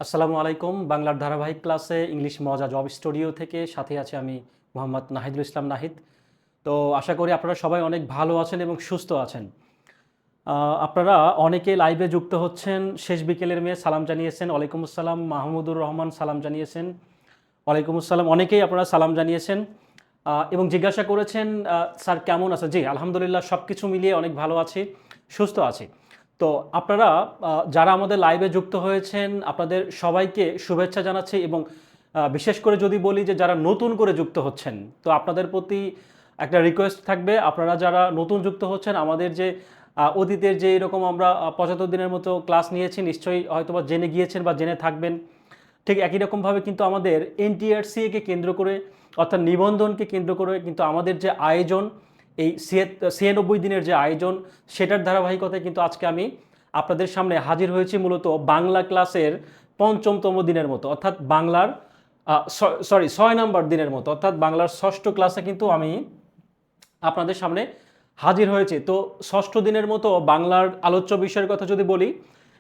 আসসালামু আলাইকুম। বাংলার ধারাবাহিক ক্লাসে ইংলিশ মজা জব স্টুডিও থেকে সাথে আছে আমি মোহাম্মদ নাহিদুল ইসলাম নাহিদ। তো আশা করি আপনারা সবাই অনেক ভালো আছেন এবং সুস্থ আছেন। আপনারা অনেকে লাইভে যুক্ত হচ্ছেন। শেষ বিকেলের মেয়ে সালাম জানিয়েছেন, ওয়ালাইকুম আসসালাম। মাহমুদুর রহমান সালাম জানিয়েছেন, ওয়ালাইকুম আসসালাম। অনেকেই আপনারা সালাম জানিয়েছেন এবং জিজ্ঞাসা করেছেন স্যার কেমন আছে। জি আলহামদুলিল্লাহ, সব কিছু মিলিয়ে অনেক ভালো আছি, সুস্থ আছি। তো আপনারা যারা আমাদের লাইভে যুক্ত হয়েছেন আপনাদের সবাইকে শুভেচ্ছা জানাচ্ছি এবং বিশেষ করে যদি বলি যে যারা নতুন করে যুক্ত হচ্ছেন, তো আপনাদের প্রতি একটা রিকোয়েস্ট থাকবে। আপনারা যারা নতুন যুক্ত হচ্ছেন, আমাদের যে অতীতের যে এরকম আমরা ৭৫ দিনের মতো ক্লাস নিয়েছি, নিশ্চয়ই হয়তোবা জেনে গিয়েছেন বা জেনে থাকবেন। ঠিক একই রকমভাবে কিন্তু আমাদের এনটিআরসিকে কেন্দ্র করে অর্থাৎ নিবন্ধনকে কেন্দ্র করে কিন্তু আমাদের যে আয়োজন, এই ৯৬ দিনের যে আয়োজন, সেটার ধারাবাহিকতায় কিন্তু আজকে আমি আপনাদের সামনে হাজির হয়েছি মূলত বাংলা ক্লাসের পঞ্চমতম দিনের মতো, অর্থাৎ বাংলার ৬ নম্বর দিনের মতো, অর্থাৎ বাংলার ষষ্ঠ ক্লাসে কিন্তু আমি আপনাদের সামনে হাজির হয়েছে। তো ষষ্ঠ দিনের মতো বাংলার আলোচ্য বিষয়ের কথা যদি বলি,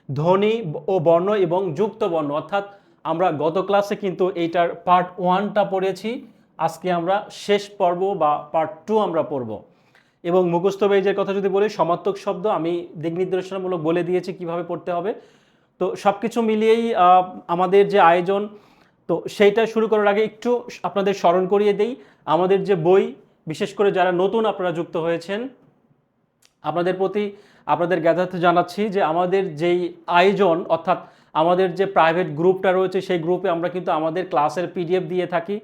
ধ্বনি ও বর্ণ এবং যুক্ত বর্ণ, অর্থাৎ আমরা গত ক্লাসে কিন্তু এইটার পার্ট 1টা পড়েছি। আজকে আমরা শেষ পর্ব বা পার্ট 2 আমরা পড়ব। এবং মুখস্থ বেইজের কথা যদি বলি, সমার্থক শব্দ আমি দিক নির্দেশনামূলক বলে দিয়েছি কিভাবে পড়তে হবে। তো সব কিছু মিলিয়েই আমাদের যে আয়োজন, তো সেইটা শুরু করার আগে একটু আপনাদের স্মরণ করিয়ে দেই আমাদের যে বই, বিশেষ করে যারা নতুন আপনারা যুক্ত হয়েছেন আপনাদের প্রতি আপনাদের জ্ঞাতার্থে জানাচ্ছি যে আমাদের যেই আয়োজন, অর্থাৎ আমাদের যে প্রাইভেট গ্রুপটা রয়েছে সেই গ্রুপে আমরা কিন্তু আমাদের ক্লাসের পিডিএফ দিয়ে থাকি।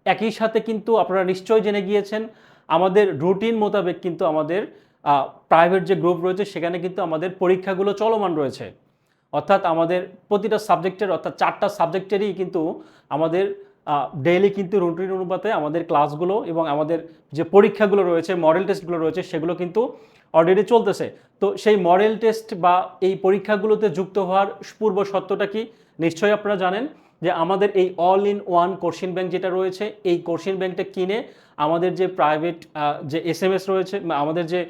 একই সাথে কিন্তু আপনারা নিশ্চয়ই জেনে গিয়েছেন আমাদের রুটিন মোতাবেক কিন্তু আমাদের প্রাইভেট যে গ্রুপ রয়েছে সেখানে কিন্তু আমাদের পরীক্ষাগুলো চলমান রয়েছে। অর্থাৎ আমাদের প্রতিটা সাবজেক্টের, অর্থাৎ 4টা সাবজেক্টেরই কিন্তু আমাদের ডেইলি কিন্তু রুটিন অনুপাতে আমাদের ক্লাসগুলো এবং আমাদের যে পরীক্ষাগুলো রয়েছে, মডেল টেস্টগুলো রয়েছে, সেগুলো কিন্তু অলরেডি চলতেছে। তো সেই মডেল টেস্ট বা এই পরীক্ষাগুলোতে যুক্ত হওয়ার পূর্ব শর্তটা কি নিশ্চয়ই আপনারা জানেন যে আমাদের এই all in one question bank যেটা রয়েছে, এই কোশ্চেন ব্যাংকটা কিনে আমাদের যে প্রাইভেট যে এসএমএস রয়েছে, আমাদের যে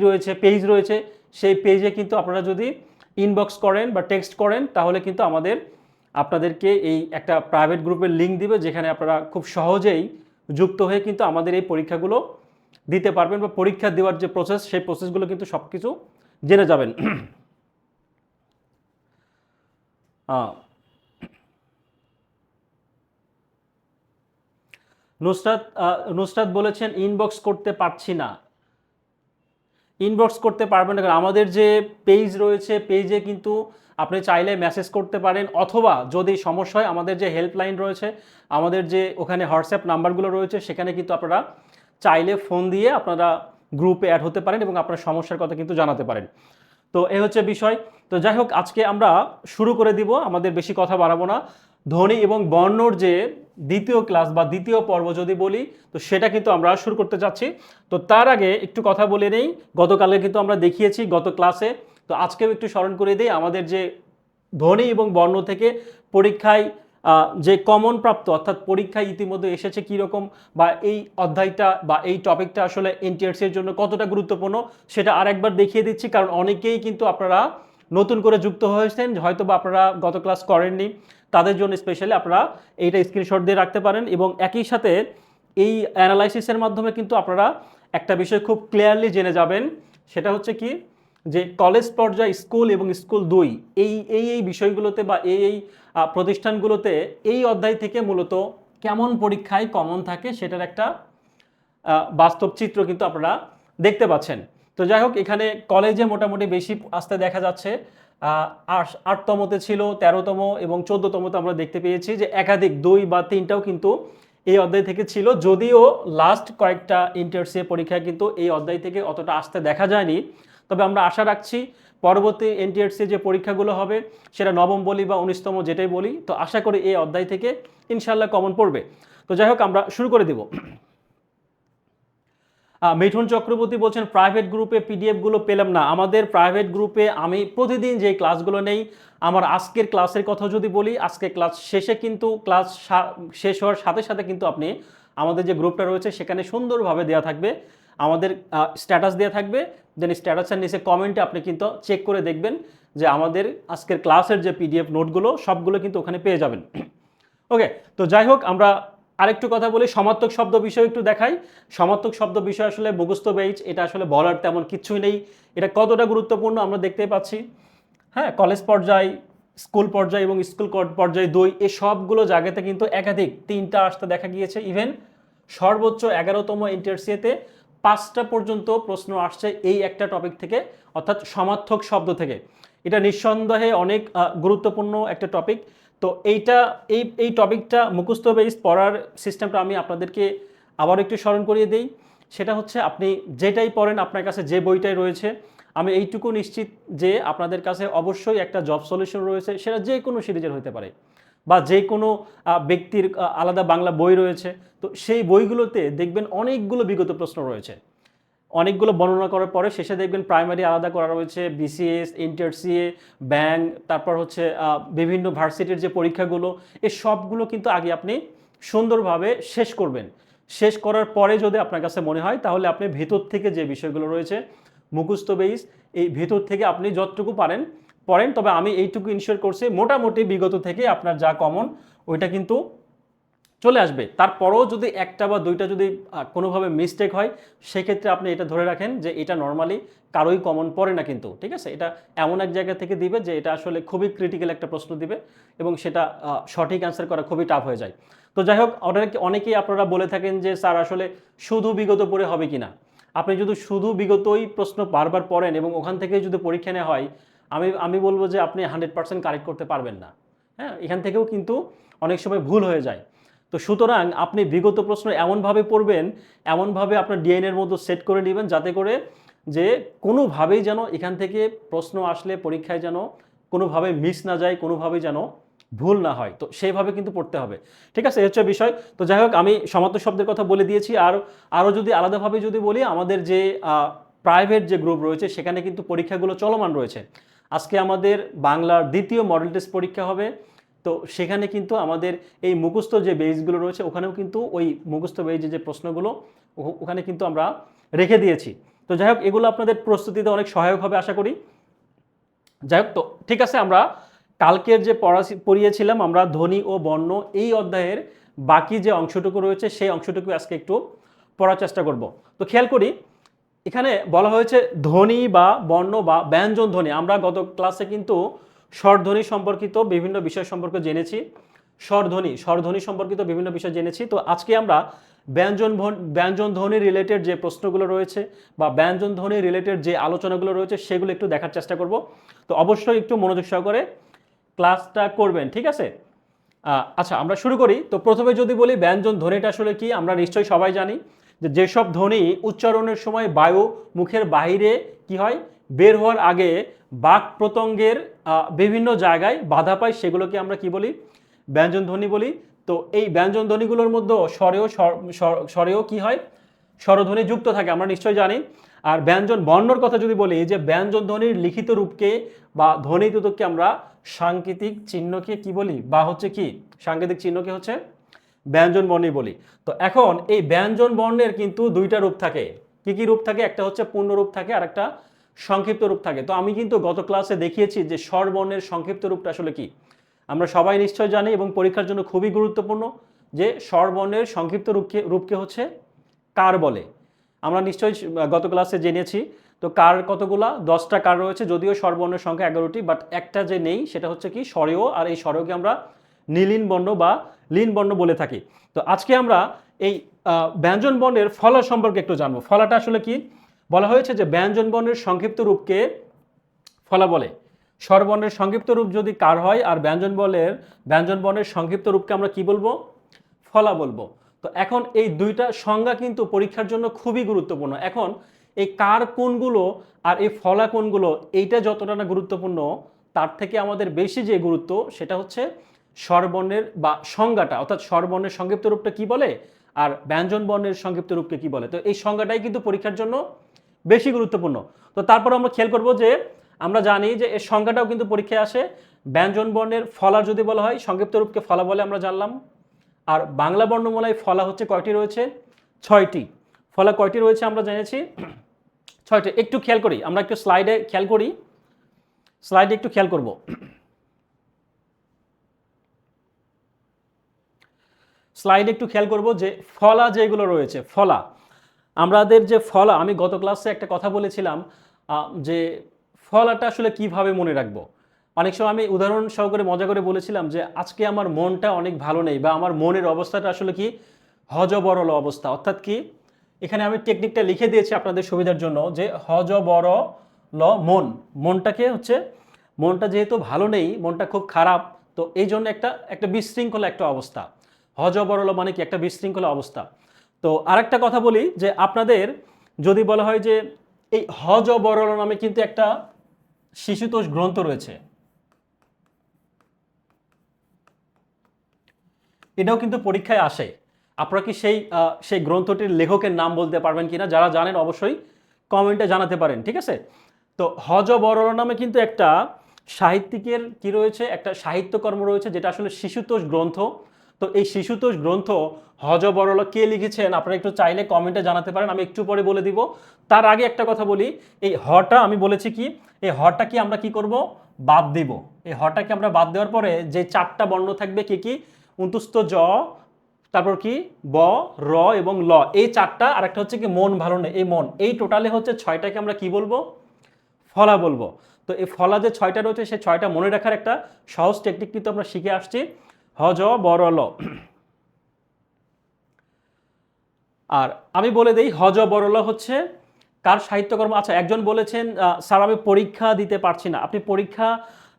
রয়েছে, পেজ রয়েছে, সেই পেজে কিন্তু আপনারা যদি ইনবক্স করেন বা টেক্সট করেন তাহলে কিন্তু আপনাদেরকে এই একটা প্রাইভেট গ্রুপের লিঙ্ক দিবে, যেখানে আপনারা খুব সহজেই যুক্ত হয়ে কিন্তু আমাদের এই পরীক্ষাগুলো দিতে পারবেন বা পরীক্ষা দেওয়ার যে প্রসেস, সেই প্রসেসগুলো কিন্তু সব কিছু জেনে যাবেন। নুসরাত বলেছেন ইনবক্স করতে পারছি না। ইনবক্স করতে পারবেন না, কারণ আমাদের যে পেজ রয়েছে পেজে কিন্তু আপনি চাইলে মেসেজ করতে পারেন, অথবা যদি সমস্যা হয় আমাদের যে হেল্পলাইন রয়েছে, আমাদের যে ওখানে হোয়াটসঅ্যাপ নাম্বারগুলো রয়েছে, সেখানে কিন্তু আপনারা চাইলে ফোন দিয়ে আপনারা গ্রুপে অ্যাড হতে পারেন এবং আপনার সমস্যার কথা কিন্তু জানাতে পারেন। তো এই হচ্ছে বিষয়। তো যাই হোক, আজকে আমরা শুরু করে দিব, আমাদের বেশি কথা বাড়াবো না। ধ্বনি এবং বর্ণর যে দ্বিতীয় ক্লাস বা দ্বিতীয় পর্ব যদি বলি, তো সেটা কিন্তু আমরা শুরু করতে যাচ্ছি। তো তার আগে একটু কথা বলে নেই, গতকালে কিন্তু আমরা দেখিয়েছি গত ক্লাসে, তো আজকেও একটু স্মরণ করে দিই আমাদের যে ধ্বনি এবং বর্ণ থেকে পরীক্ষায় যে কমন প্রাপ্ত, অর্থাৎ পরীক্ষায় ইতিমধ্যে এসেছে কীরকম, বা এই অধ্যায়টা বা এই টপিকটা আসলে এনটিআরসি এর জন্য কতটা গুরুত্বপূর্ণ সেটা আরেকবার দেখিয়ে দিচ্ছি, কারণ অনেকেই কিন্তু আপনারা নতুন করে যুক্ত হয়েছেন, হয়তো বা আপনারা গত ক্লাস করেননি, তাদের জন্য স্পেশালি আপনারা এইটা স্ক্রিনশট দিয়ে রাখতে পারেন। এবং একই সাথে এই অ্যানালাইসিসের মাধ্যমে কিন্তু আপনারা একটা বিষয় খুব ক্লিয়ারলি জেনে যাবেন, সেটা হচ্ছে কি যে কলেজ পর্যায়ে স্কুল এবং স্কুল 2 এই বিষয়গুলোতে বা এই প্রতিষ্ঠানগুলোতে এই অধ্যায় থেকে মূলত কেমন পরীক্ষায় কমন থাকে সেটার একটা বাস্তব চিত্র কিন্তু আপনারা দেখতে পাচ্ছেন। তো যাই হোক, এখানে কলেজে মোটামুটি বেশি আসতে দেখা যাচ্ছে, 8তমতে ছিল, 13তম এবং 14তমতে আমরা দেখতে পেয়েছি যে একাধিক 2 বা 3টাও কিন্তু এই অধ্যায় থেকে ছিল, যদিও লাস্ট কয়েকটা ইন্টারসিএ পরীক্ষায় কিন্তু এই অধ্যায় থেকে অতটা আসতে দেখা যায়নি। তবে আমরা আশা রাখছি পরবর্তী এনটিআরসি যে পরীক্ষাগুলো হবে, সেটা 9ম বলি বা 19তম যেটাই বলি, তো আশা করি এই অধ্যায় থেকে ইনশাল্লাহ কমন পড়বে। তো যাই হোক, আমরা শুরু করে দেব। মিঠুন চক্রবর্তী বলছেন প্রাইভেট গ্রুপে পিডিএফগুলো পেলাম না। আমাদের প্রাইভেট গ্রুপে আমি প্রতিদিন যে ক্লাসগুলো নেই, আমার আজকের ক্লাসের কথা যদি বলি, আজকে ক্লাস শেষে কিন্তু ক্লাস শেষ হওয়ার সাথে সাথে কিন্তু আপনি আমাদের যে গ্রুপটা রয়েছে সেখানে সুন্দরভাবে দেওয়া থাকবে, আমাদের স্ট্যাটাস দেওয়া থাকবে, দেন স্ট্যাটাসের নিচে কমেন্টে আপনি কিন্তু চেক করে দেখবেন যে আমাদের আজকের ক্লাসের যে পিডিএফ নোটগুলো সবগুলো কিন্তু ওখানে পেয়ে যাবেন। ওকে, তো যাই হোক আমরা আরেকটু কথা বলি, সমার্থক শব্দ বিষয় একটু দেখাই। সমার্থক শব্দ বিষয় আসলে মুখস্থ বেইজ, এটা আসলে বলার তেমন কিছুই নেই। এটা কতটা গুরুত্বপূর্ণ আমরা দেখতেই পাচ্ছি। হ্যাঁ, কলেজ পর্যায়, স্কুল পর্যায়ে এবং স্কুল পর্যায়ে 2 এই সবগুলো জায়গাতে কিন্তু একাধিক 3টা আসতে দেখা গিয়েছে। ইভেন সর্বোচ্চ 11তম ইন্টারসিএতে 5টা পর্যন্ত প্রশ্ন আসছে এই একটা টপিক থেকে, অর্থাৎ সমার্থক শব্দ থেকে। এটা নিঃসন্দেহে অনেক গুরুত্বপূর্ণ একটা টপিক। তো এইটা এই টপিকটা মুখস্থ বেস পড়ার সিস্টেমটা আমি আপনাদেরকে আবার একটু স্মরণ করিয়ে দিই। সেটা হচ্ছে আপনি যেটাই পড়েন, আপনার কাছে যে বইটাই রয়েছে, আমি এইটুকু নিশ্চিত যে আপনাদের কাছে অবশ্যই একটা জব সলিউশন রয়েছে, সেটা যে কোনো সিরিজের হতে পারে বা যে কোনো ব্যক্তির আলাদা বাংলা বই রয়েছে। তো সেই বইগুলোতে দেখবেন অনেকগুলো বিগত প্রশ্ন রয়েছে, অনেকগুলো বর্ণনা করার পরে শেষে দেখবেন প্রাইমারি আলাদা করা রয়েছে, বিসিএস, ইন্টারসিএ, ব্যাংক, তারপর হচ্ছে বিভিন্ন ভার্সিটির যে পরীক্ষাগুলো, এই সবগুলো কিন্তু আগে আপনি সুন্দরভাবে শেষ করবেন। শেষ করার পরে যদি আপনার কাছে মনে হয়, তাহলে আপনি ভেতর থেকে যে বিষয়গুলো রয়েছে মুখস্থ বেইস, এই ভেতর থেকে আপনি যতটুকু পারেন পড়েন। তবে আমি এইটুকু ইনশিওর করছি, মোটামুটি বিগত থেকে আপনার যা কমন ওইটা কিন্তু চলে আসবে। তারপরেও যদি একটা বা দুইটা যদি কোনোভাবে মিস্টেক হয়, সেক্ষেত্রে আপনি এটা ধরে রাখেন যে এটা নর্মালি কারোই কমন পড়ে না কিন্তু, ঠিক আছে? এটা এমন এক জায়গা থেকে দিবে যে এটা আসলে খুবই ক্রিটিক্যাল একটা প্রশ্ন দিবে এবং সেটা সঠিক অ্যান্সার করা খুবই টাফ হয়ে যায়। তো যাই হোক, অনেকেই আপনারা বলে থাকেন যে স্যার আসলে শুধু বিগত পড়ে হবে কি না। আপনি যদি শুধু বিগতই প্রশ্ন বারবার পড়েন এবং ওখান থেকে যদি পরীক্ষা নেওয়া হয়, আমি বলবো যে আপনি 100% কারেক্ট করতে পারবেন না। হ্যাঁ, এখান থেকেও কিন্তু অনেক সময় ভুল হয়ে যায়। তো সুতরাং আপনি বিগত প্রশ্ন এমনভাবে পড়বেন, এমনভাবে আপনার ডিএনএর মধ্যে সেট করে নেবেন, যাতে করে যে কোনোভাবেই যেন এখান থেকে প্রশ্ন আসলে পরীক্ষায় যেন কোনোভাবে মিস না যায়, কোনোভাবেই যেন ভুল না হয়। তো সেইভাবে কিন্তু পড়তে হবে, ঠিক আছে? এই হচ্ছে বিষয়। তো যাই হোক, আমি সমার্থক শব্দের কথা বলে দিয়েছি। আর আরও যদি আলাদাভাবে যদি বলি, আমাদের যে প্রাইভেট যে গ্রুপ রয়েছে সেখানে কিন্তু পরীক্ষাগুলো চলমান রয়েছে। আজকে আমাদের বাংলার 2য় মডেল টেস্ট পরীক্ষা হবে। তো সেখানে কিন্তু আমাদের এই মুখস্থ যে বেইসগুলো রয়েছে, ওখানেও কিন্তু ওই মুখস্থ বেইজের যে প্রশ্নগুলো ওখানে কিন্তু আমরা রেখে দিয়েছি। তো যাই হোক, এগুলো আপনাদের প্রস্তুতিতে অনেক সহায়ক হবে আশা করি। যাই হোক, তো ঠিক আছে, আমরা কালকের যে পড়িয়েছিলাম আমরা ধ্বনি ও বর্ণ, এই অধ্যায়ের বাকি যে অংশটুকু রয়েছে সেই অংশটুকু আজকে একটু পড়ার চেষ্টা করব। তো খেয়াল করি, এখানে বলা হয়েছে ধ্বনি বা বর্ণ বা ব্যঞ্জন ধ্বনি। আমরা গত ক্লাসে কিন্তু স্বরধ্বনি সম্পর্কিত বিভিন্ন বিষয় সম্পর্কে জেনেছি, স্বরধ্বনি সম্পর্কিত বিভিন্ন বিষয় জেনেছি। তো আজকে আমরা ব্যঞ্জন ধ্বনি রিলেটেড যে প্রশ্নগুলো রয়েছে বা ব্যঞ্জন ধ্বনি রিলেটেড যে আলোচনাগুলো রয়েছে সেগুলো একটু দেখার চেষ্টা করব। তো অবশ্যই একটু মনোযোগ সহকারে ক্লাসটা করবেন, ঠিক আছে? আচ্ছা, আমরা শুরু করি। তো প্রথমে যদি বলি ব্যঞ্জন ধ্বনিটা আসলে কি, আমরা নিশ্চয়ই সবাই জানি যে যেসব ধ্বনি উচ্চারণের সময় বায়ু মুখের বাইরে কি হয়, বের হওয়ার আগে বাক প্রত্যঙ্গের বিভিন্ন জায়গায় বাধা পায়, সেগুলোকে আমরা কি বলি, ব্যঞ্জন ধ্বনি বলি। তো এই ব্যঞ্জন ধ্বনিগুলোর মধ্যে স্বরেও কি হয়, স্বরধ্বনি যুক্ত থাকে, আমরা নিশ্চয়ই জানি। আর ব্যঞ্জন বর্ণর কথা যদি বলি, যে ব্যঞ্জন ধ্বনির লিখিত রূপকে বা ধ্বনিতূতককে আমরা সাংকেতিক চিহ্নকে কি বলি, বা হচ্ছে কি সাংকেতিক চিহ্নকে হচ্ছে ব্যঞ্জন বর্ণই বলি। তো এখন এই ব্যঞ্জন বর্ণের কিন্তু 2টা রূপ থাকে। কি কি রূপ থাকে? একটা হচ্ছে পূর্ণ রূপ থাকে আর একটা সংক্ষিপ্ত রূপ থাকে। তো আমি কিন্তু গত ক্লাসে দেখিয়েছি যে স্বরবর্ণের সংক্ষিপ্ত রূপটা আসলে কি। আমরা সবাই নিশ্চয় জানি এবং পরীক্ষার জন্য খুবই গুরুত্বপূর্ণ যে স্বরবর্ণের সংক্ষিপ্ত রূপকে হচ্ছে কার বলে। আমরা নিশ্চয়ই গত ক্লাসে জেনেছি। তো কার কতগুলা, 10টা কার রয়েছে, যদিও স্বরবর্ণের সংখ্যা 11টি, বাট একটা যে নেই সেটা হচ্ছে কি স্বরেয়। আর এই স্বরেয়কে আমরা নীলিন বর্ণ বা লীন বর্ণ বলে থাকি। তো আজকে আমরা এই ব্যঞ্জন বর্ণের ফলা সম্পর্কে একটু জানবো। ফলাটা আসলে কি? বলা হয়েছে যে ব্যঞ্জন বর্ণের সংক্ষিপ্ত রূপকে ফলা বলে। স্বরবর্ণের সংক্ষিপ্ত রূপ যদি কার হয় আর ব্যঞ্জন বর্ণের সংক্ষিপ্ত রূপকে আমরা কি বলবো, ফলা বলবো। তো এখন এই 2টা সংজ্ঞা কিন্তু পরীক্ষার জন্য খুবই গুরুত্বপূর্ণ। এখন এই কার কোনগুলো আর এই ফলা কোনগুলো, এইটা যতটা না গুরুত্বপূর্ণ, তার থেকে আমাদের বেশি যে গুরুত্ব সেটা হচ্ছে স্বরবর্ণের বা সংজ্ঞাটা, অর্থাৎ স্বরবর্ণের সংক্ষিপ্ত রূপটা কি বলে আর ব্যঞ্জন বর্ণের সংক্ষিপ্ত রূপকে কি বলে। তো এই সংজ্ঞাটাই কিন্তু পরীক্ষার জন্য বেশি গুরুত্বপূর্ণ। তো তারপর আমরা খেয়াল করব যে আমরা জানি যে এর সংজ্ঞাটাও কিন্তু পরীক্ষায় আসে। ব্যঞ্জন বর্ণের ফলা যদি বলা হয়, সংক্ষিপ্ত রূপকে ফলা বলে, আমরা জানলাম। আর বাংলা বর্ণমালায় ফলা হচ্ছে কয়টি রয়েছে? 6টি। ফলা কয়টি রয়েছে আমরা জেনেছি? 6টি। একটু খেয়াল করি, আমরা একটু স্লাইডে খেয়াল করি। স্লাইডে একটু খেয়াল করব। স্লাইডে একটু খেয়াল করব যে ফলা যেগুলো রয়েছে, ফলা, আমাদের যে ফলা, আমি গত ক্লাসে একটা কথা বলেছিলাম যে ফলাটা আসলে কিভাবে মনে রাখবো। অনেক সময় আমি উদাহরণ সহকারে মজা করে বলেছিলাম যে আজকে আমার মনটা অনেক ভালো নেই, বা আমার মনের অবস্থাটা আসলে কি হযবরল অবস্থা। অর্থাৎ কি, এখানে আমি টেকনিকটা লিখে দিয়েছি আপনাদের সুবিধার জন্য যে হযবরল মন, মনটাকে হচ্ছে, মনটা যেহেতু ভালো নেই, মনটা খুব খারাপ, তো এই জন্য একটা একটা বিশৃঙ্খলা একটা অবস্থা। হযবরল মানে কি, একটা বিশৃঙ্খলা অবস্থা। তো আরেকটা কথা বলি যে আপনাদের যদি বলা হয় যে এই হযবরল নামে কিন্তু একটা শিশুতোষ গ্রন্থ রয়েছে, এটাও কিন্তু পরীক্ষায় আসে। আপনারা কি সেই গ্রন্থটির লেখকের নাম বলতে পারবেন কিনা? যারা জানেন অবশ্যই কমেন্টে জানাতে পারেন, ঠিক আছে? তো হযবরল নামে কিন্তু একটা সাহিত্যিকের কি রয়েছে, একটা সাহিত্যকর্ম রয়েছে যেটা আসলে শিশুতোষ গ্রন্থ। তো এই শিশুতোষ গ্রন্থ হযবরল কে লিখেছেন আপনারা একটু চাইলে কমেন্টে জানাতে পারেন, আমি একটু পরে বলে দিব। তার আগে একটা কথা বলি, এই হটা আমি বলেছি কি, এই হটা কি আমরা কি করব, বাদ দিব। এই হটাকে আমরা বাদ দেওয়ার পরে যে চারটা বর্ণ থাকবে কি কি, উন্তুস্থ জ, তারপর কি ব, র এবং ল, এই চারটা, আর একটা হচ্ছে কি মন ভালো নেই, এই মন, এই টোটালে হচ্ছে ছয়টাকে আমরা কি বলবো, ফলা বলবো। তো এই ফলা যে ছয়টা রয়েছে সেই ছয়টা মনে রাখার একটা সহজ টেকনিক কিন্তু আমরা শিখে আসছি, হজ বরল। আর আমি বলে দেই হজ বরল হচ্ছে কার সাহিত্যকর্ম। আচ্ছা, একজন বলেছেন স্যার আমি পরীক্ষা দিতে পারছি না। আপনি পরীক্ষা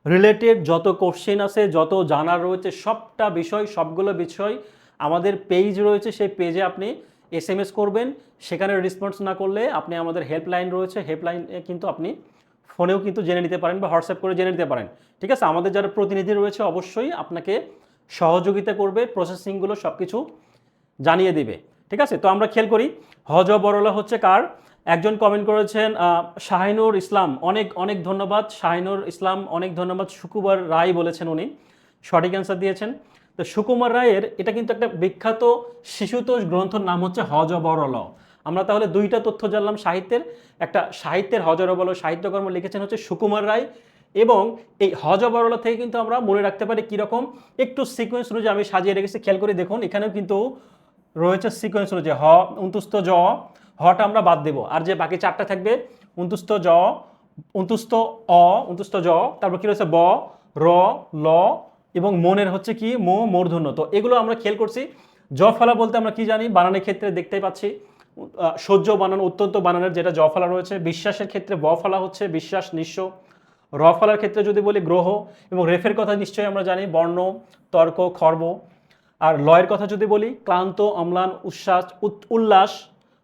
রিলেটেড যত কোশ্চেন আছে, যত জানার রয়েছে, সবটা বিষয়, সবগুলো বিষয় আমাদের পেজ রয়েছে, সেই পেজে আপনি SMS করবেন। সেখানে রেসপন্স না করলে আপনি আমাদের হেল্পলাইন রয়েছে, হেল্পলাইনে কিন্তু আপনি ফোনেও কিন্তু জেনে নিতে পারেন বা হোয়াটসঅ্যাপ করে জেনে নিতে পারেন, ঠিক আছে? আমাদের যারা প্রতিনিধি রয়েছে অবশ্যই আপনাকে সহযোগিতা করবে, প্রসেসিংগুলো সব কিছু জানিয়ে দিবে, ঠিক আছে? তো আমরা খেয়াল করি হজ বরলা হচ্ছে কার। একজন কমেন্ট করেছেন শাহিনুর ইসলাম, অনেক অনেক ধন্যবাদ শাহিনুর ইসলাম, অনেক ধন্যবাদ। সুকুমার রায় বলেছেন, উনি সঠিক অ্যান্সার দিয়েছেন। তো সুকুমার রায়ের এটা কিন্তু একটা বিখ্যাত শিশুতোষ গ্রন্থের নাম হচ্ছে হজ বরল। আমরা তাহলে দুইটা তথ্য জানলাম সাহিত্যের, একটা সাহিত্যের হজরবল সাহিত্যকর্ম লিখেছেন হচ্ছে সুকুমার রায়, এবং এই হজবরলা থেকে কিন্তু আমরা মনে রাখতে পারি কীরকম, একটু সিকোয়েন্স অনুযায়ী আমি সাজিয়ে রেখেছি, খেয়াল করে দেখুন। এখানেও কিন্তু রয়েছে সিকোয়েন্স অনুযায়ী, উন্তুস্থ জ, হটা আমরা বাদ দেব, আর যে বাকি চারটা থাকবে উন্তুস্থ জ, উন্তুস্থ অ, উন্তুস্থ জ, তারপর কি রয়েছে ব, র, ল এবং মনের হচ্ছে কি মূর্ধন্য। তো এগুলো আমরা খেয়াল করছি। জ ফলা বলতে আমরা কি জানি, বানানের ক্ষেত্রে দেখতেই পাচ্ছি সহ্য বানান, অত্যন্ত বানানের যেটা জ ফলা রয়েছে। বিশ্বাসের ক্ষেত্রে ব ফলা হচ্ছে বিশ্বাস, নিঃস্ব। র ফলার ক্ষেত্রে যদি বলি গ্রহ, এবং রেফের কথা নিশ্চয়ই আমরা জানি বর্ণ, তর্ক, খর্ব। আর লয়ের কথা যদি বলি ক্লান্ত, অম্লান, উচ্ছ্বাস, উল্লাস।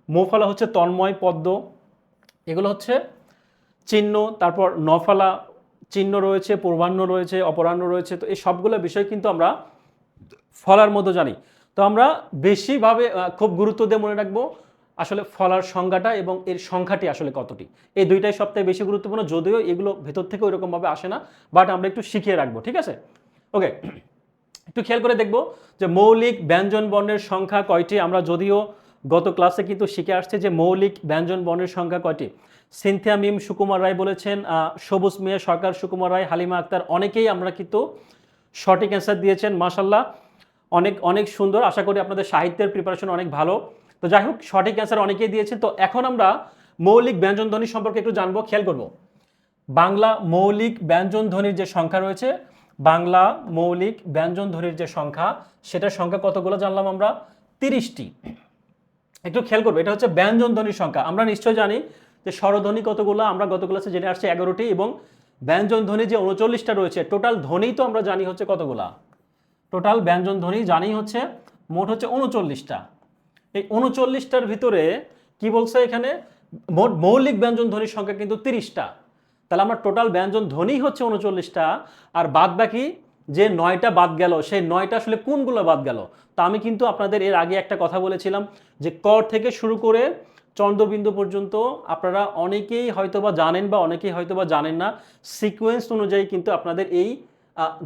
মোফলা হচ্ছে তন্ময়, পদ্ম, এগুলো হচ্ছে চিহ্ন। তারপর নফলা চিহ্ন রয়েছে, পূর্বাহ্ন রয়েছে, অপরাহ্ন রয়েছে। তো এই সবগুলো বিষয় কিন্তু আমরা ফলার মধ্যে জানি। তো আমরা বেশিভাবে খুব গুরুত্ব দিয়ে মনে রাখবো আসলে ফলার সংজ্ঞাটা এবং এর সংখ্যাটি আসলে কতটি, এই দুইটাই সবথেকে বেশি গুরুত্বপূর্ণ, যদিও এগুলো ভেতর থেকে ওইরকমভাবে আসে না, বাট আমরা একটু শিখিয়ে রাখবো, ঠিক আছে? ওকে, একটু খেয়াল করে দেখব যে মৌলিক ব্যঞ্জন বর্ণের সংখ্যা কয়টি। আমরা যদিও গত ক্লাসে কিন্তু শিখে আসছে যে মৌলিক ব্যঞ্জন বর্ণের সংখ্যা কয়টি। সিনথিয়া মিম সুকুমার রায় বলেছেন, সবুজ মিয়া সরকার, সুকুমার রায়, হালিমা আক্তার, অনেকেই আমরা কিন্তু সঠিক অ্যান্সার দিয়েছেন, মাশাল্লাহ, অনেক অনেক সুন্দর। আশা করি আপনাদের সাহিত্যের প্রিপারেশন অনেক ভালো। তো যাই হোক, সঠিক অ্যান্সার অনেকেই দিয়েছেন। তো এখন আমরা মৌলিক ব্যঞ্জন ধ্বনি সম্পর্কে একটু জানবো, খেয়াল করব। বাংলা মৌলিক ব্যঞ্জন ধ্বনির যে সংখ্যা রয়েছে, বাংলা মৌলিক ব্যঞ্জন ধ্বনির যে সংখ্যা, সেটার সংখ্যা কতগুলো জানলাম আমরা, 30টি। একটু খেয়াল করবো, এটা হচ্ছে ব্যঞ্জন ধ্বনির সংখ্যা। আমরা নিশ্চয় জানি যে স্বরধ্বনি কতগুলো, আমরা গত ক্লাসে জেনে আসছি 11টি, এবং ব্যঞ্জন ধ্বনি যে 39টা রয়েছে, টোটাল ধ্বনি তো আমরা জানি হচ্ছে কতগুলা, টোটাল ব্যঞ্জন ধ্বনি জানি হচ্ছে মোট হচ্ছে 39টা। এই 39টার ভিতরে কি বলছে এখানে, মোট মৌলিক ব্যঞ্জন ধ্বনির সংখ্যা কিন্তু 30টা। তাহলে আমার টোটাল ব্যঞ্জন ধ্বনি হচ্ছে 39টা, আর বাদ বাকি যে 9টা বাদ গেল, সেই 9টা আসলে কোনগুলো বাদ গেল। তা আমি কিন্তু আপনাদের এর আগে একটা কথা বলেছিলাম যে ক থেকে শুরু করে চন্দ্রবিন্দু পর্যন্ত আপনারা অনেকেই হয়তোবা জানেন বা অনেকেই হয়তোবা জানেন না, সিকোয়েন্স অনুযায়ী কিন্তু আপনাদের এই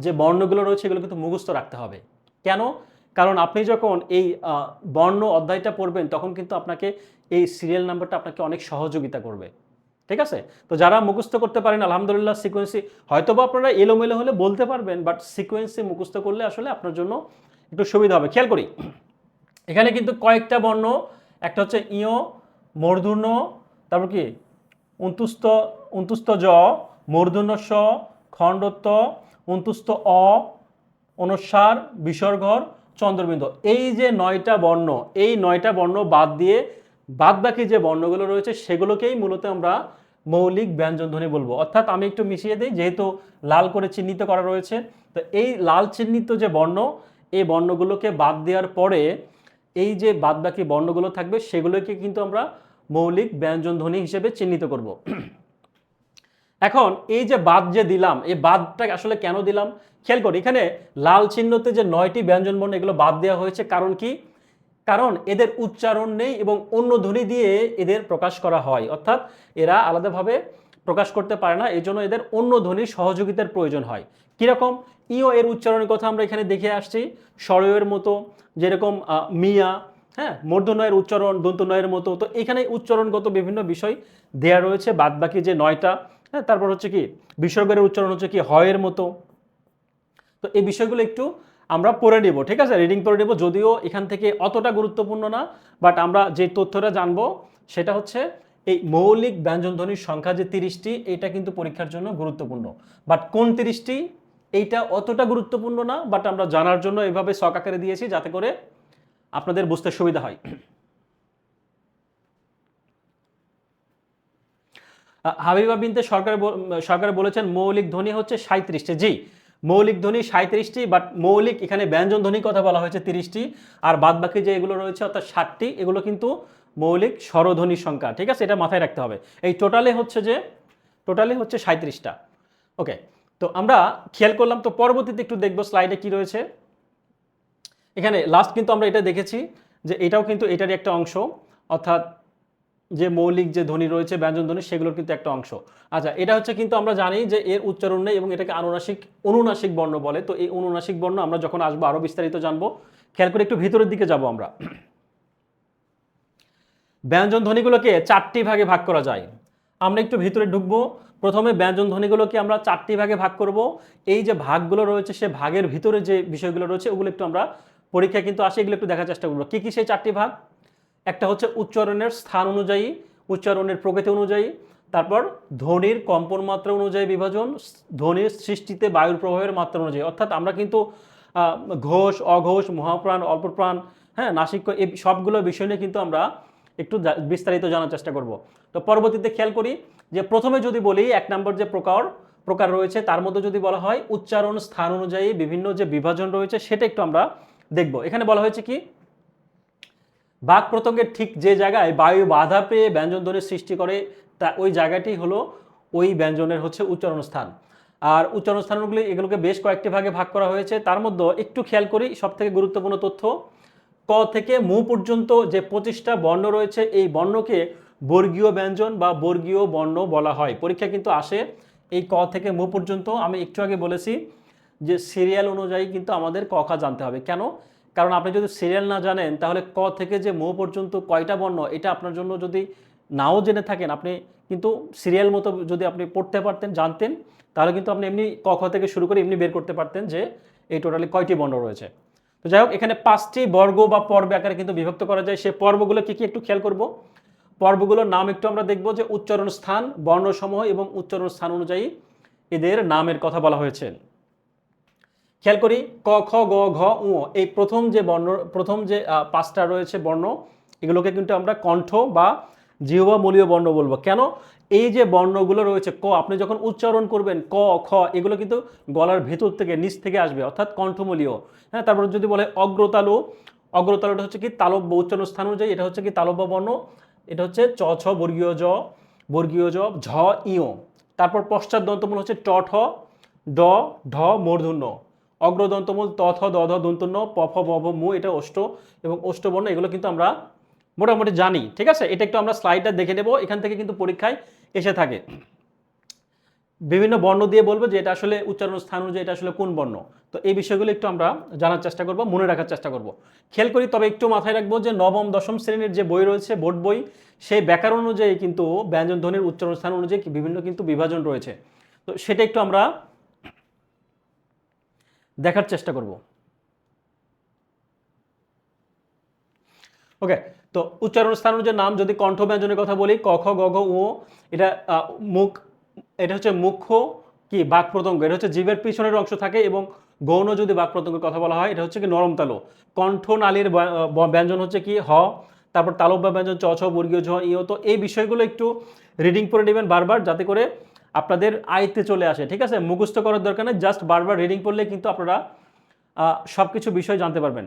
যে বর্ণগুলো রয়েছে এগুলো কিন্তু মুখস্থ রাখতে হবে। কেন? কারণ আপনি যখন এই বর্ণ অধ্যায়টা পড়বেন তখন কিন্তু আপনাকে এই সিরিয়াল নাম্বারটা আপনাকে অনেক সহযোগিতা করবে। ঠিক আছে? তো যারা মুখস্থ করতে পারেন আলহামদুলিল্লাহ, সিকোয়েন্সি হয়তোবা আপনারা এলোমেলো হলে বলতে পারবেন, বাট সিকোয়েন্সি মুখস্থ করলে আসলে আপনার জন্য একটু সুবিধা হবে। খেয়াল করি এখানে কিন্তু কয়েকটা বর্ণ, একটা হচ্ছে ইয়, মূর্ধন্য, তারপর কি উন্তুস্ত, উন্তুস্ত জ, মূর্ধন্য স, খণ্ডত্ব, উন্তুস্ত অ, অনুস্বার, বিসর্গর, চন্দ্রবিন্দু। এই যে 9টা বর্ণ, এই 9টা বর্ণ বাদ দিয়ে বাদ বাকি যে বর্ণগুলো রয়েছে সেগুলোকেই মূলত আমরা মৌলিক ব্যঞ্জনধ্বনি বলবো। অর্থাৎ আমি একটু মিশিয়ে দিই, যেহেতু লাল করে চিহ্নিত করা রয়েছে, তো এই লাল চিহ্নিত যে বর্ণ, এই বর্ণগুলোকে বাদ দেওয়ার পরে এই যে বাদ বাকি বর্ণগুলো থাকবে সেগুলোকে কিন্তু আমরা মৌলিক ব্যঞ্জনধ্বনি হিসেবে চিহ্নিত করব। এখন এই যে বাদ যে দিলাম, এই বাদটা আসলে কেন দিলাম খেয়াল করি। এখানে লাল চিহ্নতে যে 9টি ব্যঞ্জন বর্ণ এগুলো বাদ দেওয়া হয়েছে, কারণ কি? কারণ এদের উচ্চারণ নেই এবং অন্য ধ্বনি দিয়ে এদের প্রকাশ করা হয়, অর্থাৎ এরা আলাদাভাবে প্রকাশ করতে পারে না, এই জন্য এদের অন্য ধ্বনির সহযোগিতার প্রয়োজন হয়। কিরকম? ইও এর উচ্চারণের কথা আমরা এখানে দেখে আসছি, স্বরয়ের মতো, যেরকম মিয়া, হ্যাঁ, মূর্ধন্যয়ের উচ্চারণ দন্তনয়ের মতো। তো এখানে উচ্চারণগত বিভিন্ন বিষয় দেয়া রয়েছে বাদ বাকি যে 9টা। হ্যাঁ, তারপর হচ্ছে কি বিসর্গের উচ্চারণ হচ্ছে কি হয়ের মতো। তো এই বিষয়গুলো একটু আমরা পড়ে নেব, ঠিক আছে, রিডিং পড়ে নেব, যদিও এখান থেকে অতটা গুরুত্বপূর্ণ না, বাট আমরা যে তথ্যটা জানবো সেটা হচ্ছে এই মৌলিক ব্যঞ্জনধ্বনির সংখ্যা যে 30টি, এটা কিন্তু পরীক্ষার জন্য গুরুত্বপূর্ণ। বাট কোন 30টি এইটা অতটা গুরুত্বপূর্ণ না, বাট আমরা জানার জন্য এভাবে ছক আকারে দিয়েছি যাতে করে আপনাদের বুঝতে সুবিধা হয়। হাবিবা বিনতে সরকার বলেছেন মৌলিক ধ্বনি হচ্ছে 37টি। জি, মৌলিক ধ্বনি 37টি, বাট মৌলিক এখানে ব্যঞ্জন ধ্বনির কথা বলা হয়েছে 30টি, আর বাদ বাকি যে এগুলো রয়েছে অর্থাৎ 60টি, এগুলো কিন্তু মৌলিক স্বরধ্বনির সংখ্যা। ঠিক আছে, এটা মাথায় রাখতে হবে। এই টোটালে হচ্ছে 37টা। ওকে, তো আমরা খেয়াল করলাম, তো পরবর্তীতে একটু দেখবো স্লাইডে কি রয়েছে। এখানে লাস্ট কিন্তু আমরা এটা দেখেছি যে এটাও কিন্তু এটারই একটা অংশ, অর্থাৎ যে মৌলিক যে ধ্বনি রয়েছে ব্যঞ্জন ধ্বনি সেগুলোর কিন্তু একটা অংশ। আচ্ছা, এটা হচ্ছে কিন্তু আমরা জানি যে এর উচ্চারণ নেই এবং এটাকে অনুনাসিক বর্ণ বলে। তো এই অনুনাসিক বর্ণ আমরা যখন আসবো আরো বিস্তারিত জানবো। খেয়াল করে একটু ভিতরের দিকে যাব আমরা। ব্যঞ্জন ধ্বনিগুলোকে 4টি ভাগে ভাগ করা যায়। আমরা একটু ভিতরে ঢুকবো। প্রথমে ব্যঞ্জন ধ্বনিগুলোকে আমরা 4টি ভাগে ভাগ করব। এই যে ভাগগুলো রয়েছে সে ভাগের ভিতরে যে বিষয়গুলো রয়েছে ওগুলো একটু আমরা পরীক্ষায় কিন্তু আসে, এগুলো একটু দেখার চেষ্টা করবো। কি কি সেই 4টি ভাগ? একটা হচ্ছে উচ্চারণের স্থান অনুযায়ী, উচ্চারণের প্রকৃতি অনুযায়ী, তারপর ধ্বনির কম্পন মাত্রা অনুযায়ী বিভাজন, ধ্বনির সৃষ্টিতে বায়ুর প্রভাবের মাত্রা অনুযায়ী। অর্থাৎ আমরা কিন্তু ঘোষ, অঘোষ, মহাপ্রাণ, অল্পপ্রাণ, হ্যাঁ, নাসিক্য, এই সবগুলো বিষয় নিয়ে কিন্তু আমরা একটু বিস্তারিত জানার চেষ্টা করব। তো পরবর্তীতে খেয়াল করি যে প্রথমে যদি বলি 1 নম্বর যে প্রকার রয়েছে তার মধ্যে যদি বলা হয় উচ্চারণ স্থান অনুযায়ী বিভিন্ন যে বিভাজন রয়েছে সেটা একটু আমরা দেখব। এখানে বলা হয়েছে কি, বাক প্রত্যঙ্গের ঠিক যে জায়গায় বায়ু বাধা পেয়ে ব্যঞ্জন ধ্বনির সৃষ্টি করে তা ওই জায়গাটি হলো ওই ব্যঞ্জনের হচ্ছে উচ্চারণ স্থান। আর উচ্চারণ স্থানগুলি এগুলোকে বেশ কয়েকটি ভাগে ভাগ করা হয়েছে। তার মধ্যে একটু খেয়াল করি সবথেকে গুরুত্বপূর্ণ তথ্য, ক থেকে মু পর্যন্ত যে 25টা বর্ণ রয়েছে এই বর্ণকে বর্গীয় ব্যঞ্জন বা বর্গীয় বর্ণ বলা হয়। পরীক্ষা কিন্তু আসে এই ক থেকে মু পর্যন্ত। আমি একটু আগে বলেছি যে সিরিয়াল অনুযায়ী কিন্তু আমাদের ক খ জানতে হবে। কেন? কারণ আপনি যদি সিরিয়াল না জানেন তাহলে ক থেকে যে মু পর্যন্ত কয়টা বর্ণ এটা আপনার জন্য যদি নাও জেনে থাকেন, আপনি কিন্তু সিরিয়াল মতো যদি আপনি পড়তে পারতেন, জানতেন, তাহলে কিন্তু আপনি এমনি ক খ থেকে শুরু করে এমনি বের করতে পারতেন যে এই টোটালি কয়টি বর্ণ রয়েছে। তো যাই হোক, এখানে 5টি বর্গ বা পর্ব আকারে কিন্তু বিভক্ত করা যায়। সে পর্বগুলো কি কি একটু খেয়াল করব। পর্বগুলোর নাম একটু আমরা দেখব যে উচ্চারণ স্থান, বর্ণসমূহ এবং উচ্চারণ স্থান অনুযায়ী এদের নামের কথা বলা হয়েছে। খেয়াল করি ক খ গ ঘ উ, এই প্রথম যে 5টা রয়েছে বর্ণ, এগুলোকে কিন্তু আমরা কণ্ঠ বা জিহ্বা মূলীয় বর্ণ বলবো। কেন? এই যে বর্ণগুলো রয়েছে ক, আপনি যখন উচ্চারণ করবেন ক খ, এগুলো কিন্তু গলার ভেতর থেকে নিচ থেকে আসবে, অর্থাৎ কণ্ঠমূলীয়। হ্যাঁ, তারপর যদি বলে অগ্রতালু, অগ্রতালুটা হচ্ছে কি তালব্য, উচ্চারণ স্থান অনুযায়ী এটা হচ্ছে কি তালব্য বর্ণ। এটা হচ্ছে চ ছ বর্গীয় জ ঝ ইয়। তারপর পশ্চাৎ দন্তমূল হচ্ছে ট ঠ ড ঢ মূর্ধন্য। অগ্রদন্তমূল ত থ দ ধ দন্তন্য প ফ ব ভ মু, এটা অষ্ট এবং অষ্টবর্ণ। এগুলো কিন্তু আমরা মোটামুটি জানি। ঠিক আছে, এটা একটু আমরা স্লাইডটা দেখে নেব, এখান থেকে কিন্তু পরীক্ষায় এসে থাকে। বিভিন্ন বর্ণ দিয়ে বলবো যে এটা আসলে উচ্চারণ স্থান অনুযায়ী এটা আসলে কোন বর্ণ। তো এই বিষয়গুলো একটু আমরা জানার চেষ্টা করব, মনে রাখার চেষ্টা করব। খেয়াল করি, তবে একটু মাথায় রাখবো যে নবম দশম শ্রেণীর যে বই রয়েছে, বোর্ড বই, সেই ব্যাকরণ অনুযায়ী কিন্তু ব্যঞ্জন ধ্বনির উচ্চারণ স্থান অনুযায়ী বিভিন্ন কিন্তু বিভাজন রয়েছে। তো সেটা একটু আমরা দেখার চেষ্টা করব। ওকে, তো উচ্চারণ স্থান অনুযায়ী নাম, যদি কণ্ঠ ব্যঞ্জনের কথা বলি, ক খ গ ঘ উ, এটা মুখ, এটা হচ্ছে মুখ্য কি বাক প্রত্যঙ্গ, এটা হচ্ছে জিভের পিছনের অংশ থাকে, এবং গৌণ যদি বাক প্রত্যঙ্গের কথা বলা হয় এটা হচ্ছে কি নরম তালু। কণ্ঠ নালীর ব্যঞ্জন হচ্ছে কি হ, তারপর তালব্য ব্যঞ্জন চ ছ বর্গীয় ঝ ইয়। তো এই বিষয়গুলো একটু রিডিং করে নেবেন বারবার, যাতে করে আপনাদের আয়ত্তে চলে আসে। ঠিক আছে, মুখস্থ করার দরকার নেই, জাস্ট বারবার রিডিং করলে কিন্তু আপনারা সব কিছু বিষয় জানতে পারবেন।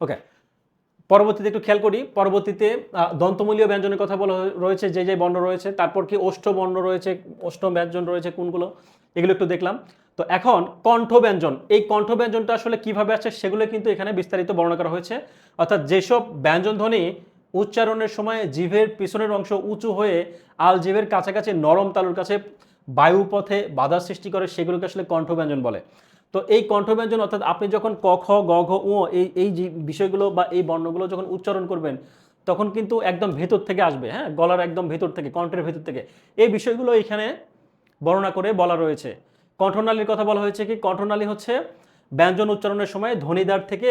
ওকে, পরবর্তীতে একটু খেয়াল করি, পরবর্তীতে দন্তমূলীয় ব্যঞ্জনের কথা বলা রয়েছে, যে যে বর্ণ রয়েছে, তারপর কি অষ্ট বর্ণ রয়েছে, অষ্টম ব্যঞ্জন রয়েছে কোনগুলো, এগুলো একটু দেখলাম। তো এখন কণ্ঠ ব্যঞ্জন, এই কণ্ঠ ব্যঞ্জনটা আসলে কিভাবে আছে সেগুলো কিন্তু এখানে বিস্তারিত বর্ণনা করা হয়েছে। অর্থাৎ যেসব ব্যঞ্জন ধ্বনি উচ্চারণের সময় জিভের পিছনের অংশ উঁচু হয়ে আল জিভের কাছাকাছি নরম তালুর কাছে বায়ুপথে বাধা সৃষ্টি করে, সেগুলোকে আসলে কণ্ঠ ব্যঞ্জন বলে। তো এই কণ্ঠব্যঞ্জন, অর্থাৎ আপনি যখন ক খ গ ঘ উ এই যে বিষয়গুলো বা এই বর্ণগুলো যখন উচ্চারণ করবেন, তখন কিন্তু একদম ভেতর থেকে আসবে, হ্যাঁ, গলার একদম ভেতর থেকে, কণ্ঠের ভেতর থেকে। এই বিষয়গুলো এখানে বর্ণনা করে বলা রয়েছে। কণ্ঠনালীর কথা বলা হয়েছে কি, কণ্ঠনালী হচ্ছে ব্যঞ্জন উচ্চারণের সময় ধ্বনিদ্বার থেকে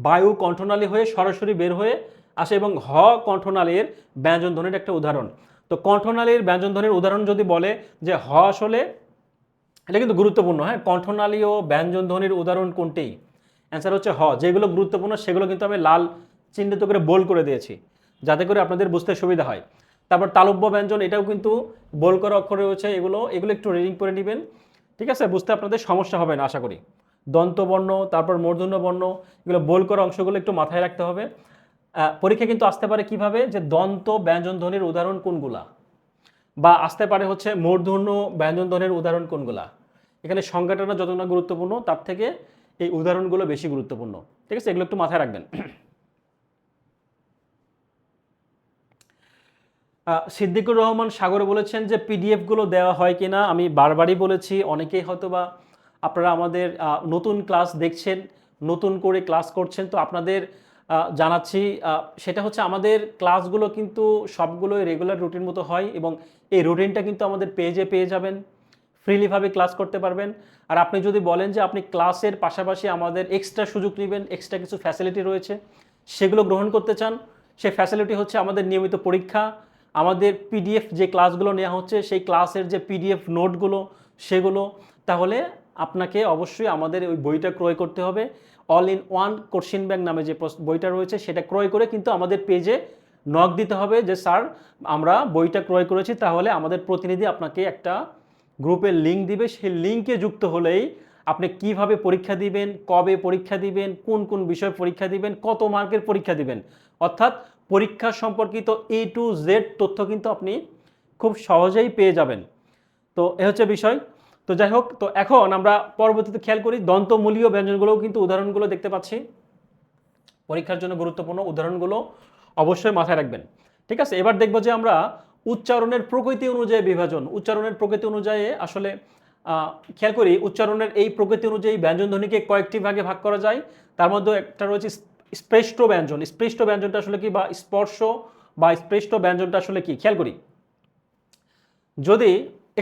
বায়ু কণ্ঠনালী হয়ে সরাসরি বের হয়ে আসে, এবং হ কণ্ঠনালীর ব্যঞ্জন ধ্বনির একটা উদাহরণ। তো কণ্ঠনালীর ব্যঞ্জন ধ্বনির উদাহরণ যদি বলে যে হ আসলে, এটা কিন্তু গুরুত্বপূর্ণ, হ্যাঁ, কণ্ঠনালী ও ব্যঞ্জন ধ্বনির উদাহরণ কোনটি? অ্যান্সার হচ্ছে হ। যেগুলো গুরুত্বপূর্ণ সেগুলো কিন্তু আমি লাল চিহ্নিত করে বোল্ড করে দিয়েছি, যাতে করে আপনাদের বুঝতে সুবিধা হয়। তারপর তালব্য ব্যঞ্জন, এটাও কিন্তু বোল্ড করা অক্ষর রয়েছে, এগুলো এগুলো একটু রিডিং করে নেবেন, ঠিক আছে, বুঝতে আপনাদের সমস্যা হবে না আশা করি। দন্তবর্ণ, তারপর মূর্ধন্য বর্ণ, এগুলো বোল্ড করা অংশগুলো একটু মাথায় রাখতে হবে। পরীক্ষা কিন্তু আসতে পারে কিভাবে, যে দন্ত ব্যঞ্জন ধ্বনির উদাহরণ কোনগুলা, বা আসতে পারে হচ্ছে মূর্ধন্য ব্যঞ্জন ধ্বনির উদাহরণ কোনগুলা। এখানে সংজ্ঞাটা যত না গুরুত্বপূর্ণ, তার থেকে এই উদাহরণগুলো বেশি গুরুত্বপূর্ণ। ঠিক আছে, এগুলো একটু মাথায় রাখবেন। সিদ্দিকুর রহমান সাগরে বলেছেন যে পিডিএফ গুলো দেওয়া হয় কিনা। আমি বারবারই বলেছি, অনেকেই হয়তো বা আপনারা আমাদের নতুন ক্লাস দেখছেন, নতুন করে ক্লাস করছেন, তো আপনাদের জানাচ্ছি, সেটা হচ্ছে আমাদের ক্লাসগুলো কিন্তু সবগুলোই রেগুলার রুটিন মতো হয়, এবং এই রুটিনটা কিন্তু আমাদের পেজে পেয়ে যাবেন, ফ্রিলিভাবে ক্লাস করতে পারবেন। আর আপনি যদি বলেন যে আপনি ক্লাসের পাশাপাশি আমাদের এক্সট্রা সুযোগ নেবেন, এক্সট্রা কিছু ফ্যাসিলিটি রয়েছে, সেগুলো গ্রহণ করতে চান, সেই ফ্যাসিলিটি হচ্ছে আমাদের নিয়মিত পরীক্ষা, আমাদের পিডিএফ যে ক্লাসগুলো নেওয়া হচ্ছে, সেই ক্লাসের যে পিডিএফ নোটগুলো সেগুলো। তাহলে আপনাকে অবশ্যই আমাদের ওই বইটা ক্রয় করতে হবে। All in one question bank নামে যে বইটা রয়েছে, সেটা ক্রয় করে কিন্তু আমাদের পেজে নক দিতে হবে যে স্যার আমরা বইটা ক্রয় করেছি। তাহলে আমাদের প্রতিনিধি আপনাকে একটা গ্রুপের লিঙ্ক দিবে, সেই লিঙ্কে যুক্ত হলেই আপনি কিভাবে পরীক্ষা দিবেন, কবে পরীক্ষা দিবেন, কোন কোন বিষয় পরীক্ষা দিবেন, কত মার্কের পরীক্ষা দিবেন, অর্থাৎ পরীক্ষা সম্পর্কিত A to Z তথ্য কিন্তু আপনি খুব সহজেই পেয়ে যাবেন। তো এ হচ্ছে বিষয়। তো যাই হোক, তো এখন আমরা পরবর্তীতে খেয়াল করি, দন্তমূলীয় ব্যঞ্জনগুলোও কিন্তু উদাহরণগুলো দেখতে পাচ্ছি। পরীক্ষার জন্য গুরুত্বপূর্ণ উদাহরণগুলো অবশ্যই মাথায় রাখবেন। ঠিক আছে, এবার দেখবো যে আমরা উচ্চারণের প্রকৃতি অনুযায়ী বিভাজন, উচ্চারণের প্রকৃতি অনুযায়ী আসলে খেয়াল করি, উচ্চারণের এই প্রকৃতি অনুযায়ী ব্যঞ্জন ধ্বনিকে কয়েকটি ভাগে ভাগ করা যায়। তার মধ্যে একটা রয়েছে স্পৃষ্ট ব্যঞ্জন। স্পৃষ্ট ব্যঞ্জনটা আসলে কি, বা স্পর্শ বা স্পৃষ্ট ব্যঞ্জনটা আসলে কি, খেয়াল করি। যদি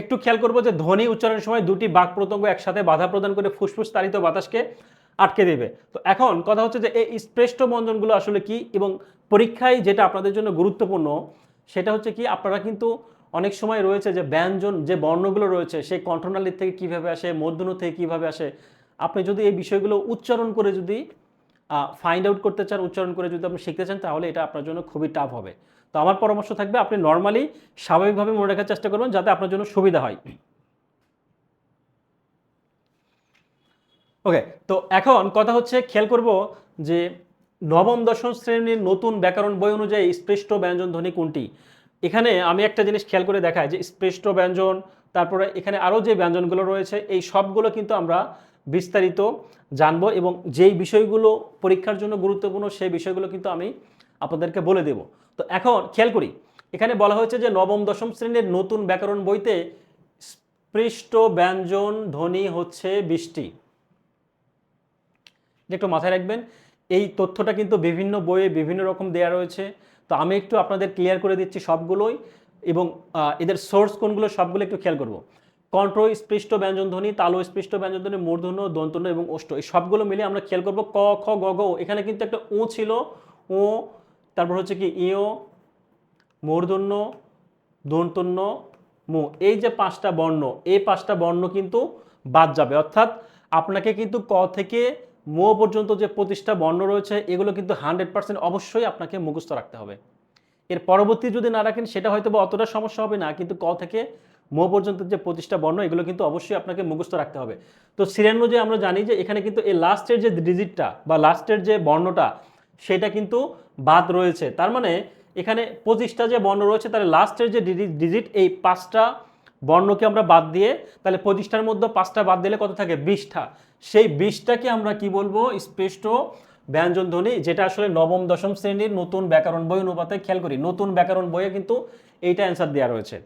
একটু খেয়াল করবো যে ধ্বনি উচ্চারণের সময় দুটি বাক প্রত্যঙ্গ একসাথে বাধা প্রদান করে ফুসফুস তাড়িত বাতাসকে আটকে দেবে। তো এখন কথা হচ্ছে যে এই স্পৃষ্ট ব্যঞ্জনগুলো আসলে কি, এবং পরীক্ষায় যেটা আপনাদের জন্য গুরুত্বপূর্ণ সেটা হচ্ছে কি, আপনারা কিন্তু অনেক সময় রয়েছে যে ব্যঞ্জন যে বর্ণগুলো রয়েছে সেই কণ্ঠনালীর থেকে কিভাবে আসে, মূর্ধন্য থেকে কিভাবে আসে, আপনি যদি এই বিষয়গুলো উচ্চারণ করে যদি ফাইন্ড আউট করতে চান, উচ্চারণ করে যদি আপনি শিখতে চান, তাহলে এটা আপনার জন্য খুবই টাফ হবে। তো আমার পরামর্শ থাকবে আপনি নর্মালি স্বাভাবিকভাবে মনে রাখার চেষ্টা করবেন, যাতে আপনার জন্য সুবিধা হয়। ওকে, তো এখন কথা হচ্ছে খেয়াল করব যে নবম দশম শ্রেণীর নতুন ব্যাকরণ বই অনুযায়ী স্পৃষ্ট ব্যঞ্জন ধ্বনি কোনটি। এখানে আমি একটা জিনিস খেয়াল করে দেখাই যে স্পৃষ্ট ব্যঞ্জন, তারপরে এখানে আরও যে ব্যঞ্জনগুলো রয়েছে, এই সবগুলো কিন্তু আমরা বিস্তারিত জানবো, এবং যেই বিষয়গুলো পরীক্ষার জন্য গুরুত্বপূর্ণ সেই বিষয়গুলো কিন্তু আমি আপনাদেরকে বলে দেব। তো এখন খেয়াল করি, এখানে বলা হয়েছে যে নবম দশম শ্রেণীর নতুন ব্যাকরণ বইতে স্পৃষ্ট ব্যঞ্জন ধ্বনি হচ্ছে 20টি। একটু মাথায় রাখবেন, এই তথ্যটা কিন্তু বিভিন্ন বইয়ে বিভিন্ন রকম দেয়া রয়েছে। তো আমি একটু আপনাদের ক্লিয়ার করে দিচ্ছি সবগুলোই, এবং এদের সোর্স কোনগুলো সবগুলো একটু খেয়াল করব। কণ্ঠ স্পৃষ্ট ব্যঞ্জনধ্বনি, তালু স্পৃষ্ট ব্যঞ্জনধ্বনি, মূর্ধন্য, দন্তন্য এবং ওষ্ঠ, এই সবগুলো মিলে আমরা খেয়াল করব। ক খ গ ঘ, এখানে কিন্তু একটা ও ছিল, ও, তারপর হচ্ছে কি ইয়, মূর্ধন্য, দন্তন্য, মু, এই যে 5টা বর্ণ, এই 5টা বর্ণ কিন্তু বাদ যাবে। অর্থাৎ আপনাকে কিন্তু ক থেকে মো পর্যন্ত যে 25টা বর্ণ রয়েছে এগুলো কিন্তু 100% অবশ্যই আপনাকে মুখস্থ রাখতে হবে। এর পরবর্তী যদি না রাখেন সেটা হয়তো বা অতটা সমস্যা হবে না, কিন্তু ক থেকে মো পর্যন্ত যে 25টা বর্ণ এগুলো কিন্তু অবশ্যই আপনাকে মুখস্থ রাখতে হবে। তো সিরিয়াল যে আমরা জানি যে এখানে কিন্তু এই লাস্টের যে ডিজিটটা বা লাস্টের যে বর্ণটা সেটা কিন্তু বাদ রয়েছে। তার মানে এখানে 25টা যে বর্ণ রয়েছে তাহলে লাস্টের যে ডিজিট, এই 5টা বর্ণকে আমরা বাদ দিয়ে, তাহলে 25টার মধ্যে 5টা বাদ দিলে কত থাকে? 20টা। সেই 20টাকে আমরা কি বলবো? স্পষ্ট ব্যঞ্জনধ্বনি, যেটা আসলে নবম দশম শ্রেণীর নতুন ব্যাকরণ বই অনুপাতে খেয়াল করি, নতুন ব্যাকরণ বইয়ে কিন্তু এইটা অ্যান্সার দেওয়া রয়েছে।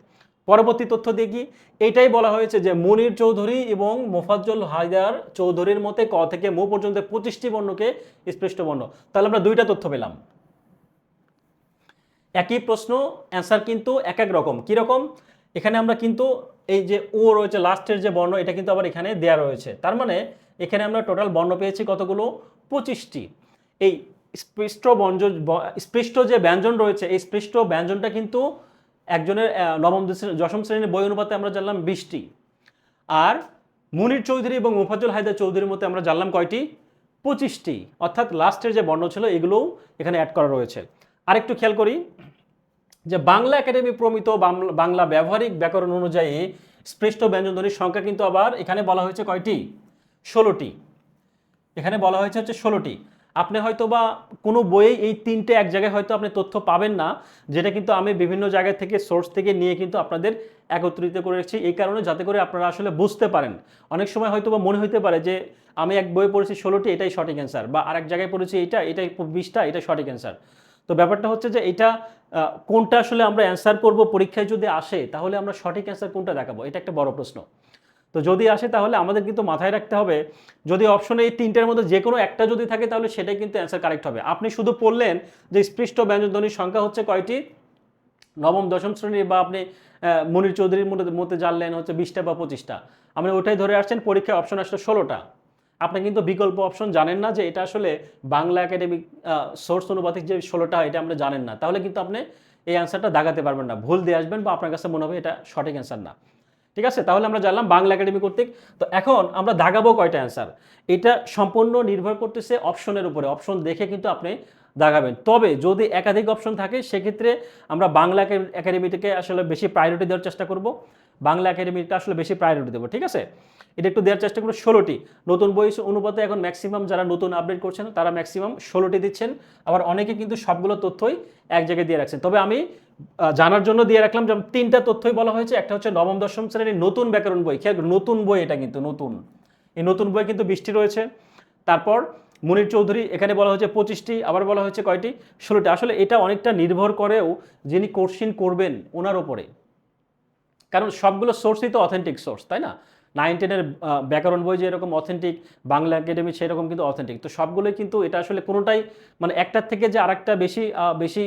পরবর্তী তথ্য দেখি, এইটাই বলা হয়েছে যে মুনির চৌধুরী এবং মোফাজ্জল হায়দার চৌধুরীর মতে ক থেকে মু পর্যন্ত 25টি বর্ণকে স্পষ্ট বর্ণ। তাহলে আমরা দুইটা তথ্য পেলাম। একই প্রশ্ন, অ্যান্সার কিন্তু এক এক রকম। কীরকম? এখানে আমরা কিন্তু এই যে ও রয়েছে লাস্টের যে বর্ণ, এটা কিন্তু আবার এখানে দেয়া রয়েছে। তার মানে এখানে আমরা টোটাল বর্ণ পেয়েছি কতগুলো? 25টি। এই স্পৃষ্ট যে ব্যঞ্জন রয়েছে, এই স্পৃষ্ট ব্যঞ্জনটা কিন্তু একজনের নবম দশম শ্রেণীর বই অনুপাতে আমরা জানলাম 20টি। আর মুনির চৌধুরী এবং মুফাজ্জল হায়দার চৌধুরীর মতে আমরা জানলাম কয়টি? 25টি। অর্থাৎ লাস্টের যে বর্ণ ছিল এগুলোও এখানে অ্যাড করা রয়েছে। আরেকটু খেয়াল করি যে বাংলা একাডেমি প্রমিত বাংলা ব্যবহারিক ব্যাকরণ অনুযায়ী স্পৃষ্ট ব্যঞ্জনধ্বনির সংখ্যা কিন্তু আবার এখানে বলা হয়েছে কয়টি? 16টি। এখানে বলা হয়েছে হচ্ছে 16টি। আপনি হয়তো বা কোনো বইয়ে এই 3টে এক জায়গায় হয়তো আপনি তথ্য পাবেন না, যেটা কিন্তু আমি বিভিন্ন জায়গা থেকে সোর্স থেকে নিয়ে কিন্তু আপনাদের একত্রিত করে রেখেছি, এই কারণে যাতে করে আপনারা আসলে বুঝতে পারেন। অনেক সময় হয়তো বা মনে হইতে পারে যে আমি এক বইয়ে পড়েছি 16টি, এটাই সঠিক অ্যান্সার, বা আরেক জায়গায় পড়েছি এটাই 20টা, এটাই সঠিক অ্যান্সার। তো ব্যাপারটা হচ্ছে যে এটা কোনটা আসলে আমরা অ্যান্সার করব পরীক্ষায় যদি আসে, তাহলে আমরা সঠিক অ্যান্সার কোনটা দেখাবো, এটা একটা বড় প্রশ্ন। তো যদি আসে তাহলে আমাদের কিন্তু মাথায় রাখতে হবে, যদি অপশনে এই 3টার মধ্যে যে কোনো একটা যদি থাকে তাহলে সেটাই কিন্তু অ্যান্সার কারেক্ট হবে। আপনি শুধু পড়লেন যে স্পৃষ্ট ব্যঞ্জনধ্বনির সংখ্যা হচ্ছে কয়টি নবম দশম শ্রেণীর, বা আপনি মুনির চৌধুরীর মধ্যে জানলেন হচ্ছে 20টা বা 25টা, আপনি ওটাই ধরে আসছেন, পরীক্ষায় অপশন আসলে 16টা। আপনি কিন্তু বিকল্প অপশন জানেন না যে এটা আসলে বাংলা একাডেমিক সোর্স অনুপাতিক যে 16টা এটা আপনি জানেন না, তাহলে কিন্তু আপনি এই অ্যান্সারটা দাগাতে পারবেন না, ভুল দিয়ে আসবেন বা আপনার কাছে মনে হবে এটা সঠিক অ্যান্সার না। ঠিক আছে, তাহলে আমরা জানলাম বাংলা একাডেমি কর্তৃক। তো এখন আমরা দাগাবো কয়টা অ্যান্সার, এটা সম্পূর্ণ নির্ভর করতেছে অপশনের উপরে। অপশন দেখে কিন্তু আপনি দাগাবেন। তবে যদি একাধিক অপশন থাকে সেক্ষেত্রে আমরা বাংলা একাডেমিটাকে আসলে বেশি প্রায়োরিটি দেওয়ার চেষ্টা করব, বাংলা একাডেমিটা আসলে বেশি প্রায়োরিটি দেবো। ঠিক আছে, এটা একটু দেওয়ার চেষ্টা করবো। 16টি নতুন বই অনুপাতে এখন ম্যাক্সিমাম যারা নতুন আপডেট করছেন তারা ম্যাক্সিমাম 16টি দিচ্ছেন, আবার অনেকে কিন্তু সবগুলো তথ্যই এক জায়গায় দিয়ে রাখছেন। তবে আমি জানার জন্য দিয়ে রাখলাম, যেমন 3টা তথ্যই বলা হয়েছে। একটা হচ্ছে নবম দশম শ্রেণীর নতুন ব্যাকরণ বই, খেয়াল নতুন বই, এটা কিন্তু নতুন, এই নতুন বই কিন্তু 20টি রয়েছে। তারপর মুনির চৌধুরী, এখানে বলা হয়েছে 25টি, আবার বলা হয়েছে কয়টি? 16টি। আসলে এটা অনেকটা নির্ভর করেও যিনি কোশ্চিন করবেন ওনার ওপরে, কারণ সবগুলো সোর্সই তো অথেন্টিক সোর্স, তাই না? 9-10-এর ব্যাকরণ বই যে এরকম অথেন্টিক, বাংলা একাডেমি সেরকম কিন্তু অথেন্টিক। তো সবগুলোই কিন্তু এটা আসলে কোনোটাই মানে একটার থেকে যে আরেকটা বেশি বেশি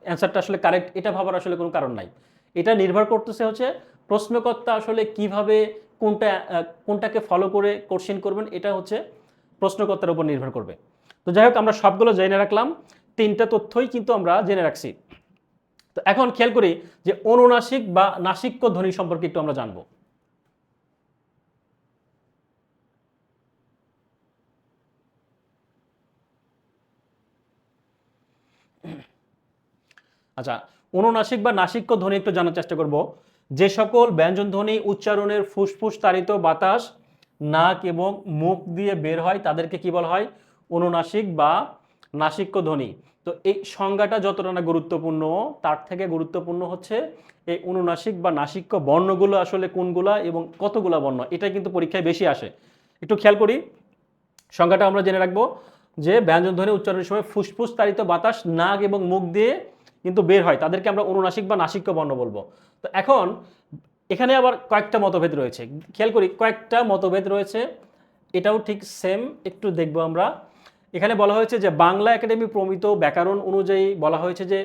অ্যান্সারটা আসলে কারেক্ট এটা ভাবার আসলে কোনো কারণ নাই। এটা নির্ভর করতেছে হচ্ছে প্রশ্নকর্তা আসলে কিভাবে কোনটাকে ফলো করে কোশ্চেন করবেন, এটা হচ্ছে প্রশ্নকর্তার উপর নির্ভর করবে। তো যাই হোক, আমরা সবগুলো জেনে রাখলাম, 3টা তথ্যই কিন্তু আমরা জেনে রাখছি। তো এখন খেয়াল করি যে অনুনাসিক বা নাসিক্য ধ্বনি সম্পর্কে একটু আমরা জানবো। আচ্ছা, অনুনাসিক বা নাসিক্য ধ্বনি একটু জানার চেষ্টা করব। যে সকল ব্যঞ্জন ধ্বনি উচ্চারণের ফুসফুস তাড়িত বাতাস নাক এবং মুখ দিয়ে বের হয় তাদেরকে কি বলা হয়? অনুনাসিক বা নাসিক্য ধ্বনি। তো এই সংজ্ঞাটা যতটা না গুরুত্বপূর্ণ, তার থেকে গুরুত্বপূর্ণ হচ্ছে এই অনুনাসিক বা নাসিক্য বর্ণগুলো আসলে কোনগুলা এবং কতগুলা বর্ণ, এটা কিন্তু পরীক্ষায় বেশি আসে। একটু খেয়াল করি, সংজ্ঞাটা আমরা জেনে রাখবো যে ব্যঞ্জন ধ্বনি উচ্চারণের সময় ফুসফুস তাড়িত বাতাস নাক এবং মুখ দিয়ে কিন্তু বের হয়, তাদেরকে আমরা অনুনাসিক বা নাসিক্য বর্ণ বলবো। তো এখন এখানে আবার কয়েকটা মতভেদ রয়েছে, খেয়াল করি কয়েকটা মতভেদ রয়েছে, এটাও ঠিক সেম, একটু দেখবো আমরা। এখানে বলা হয়েছে যে বাংলা একাডেমি প্রমিত ব্যাকরণ অনুযায়ী বলা হয়েছে যে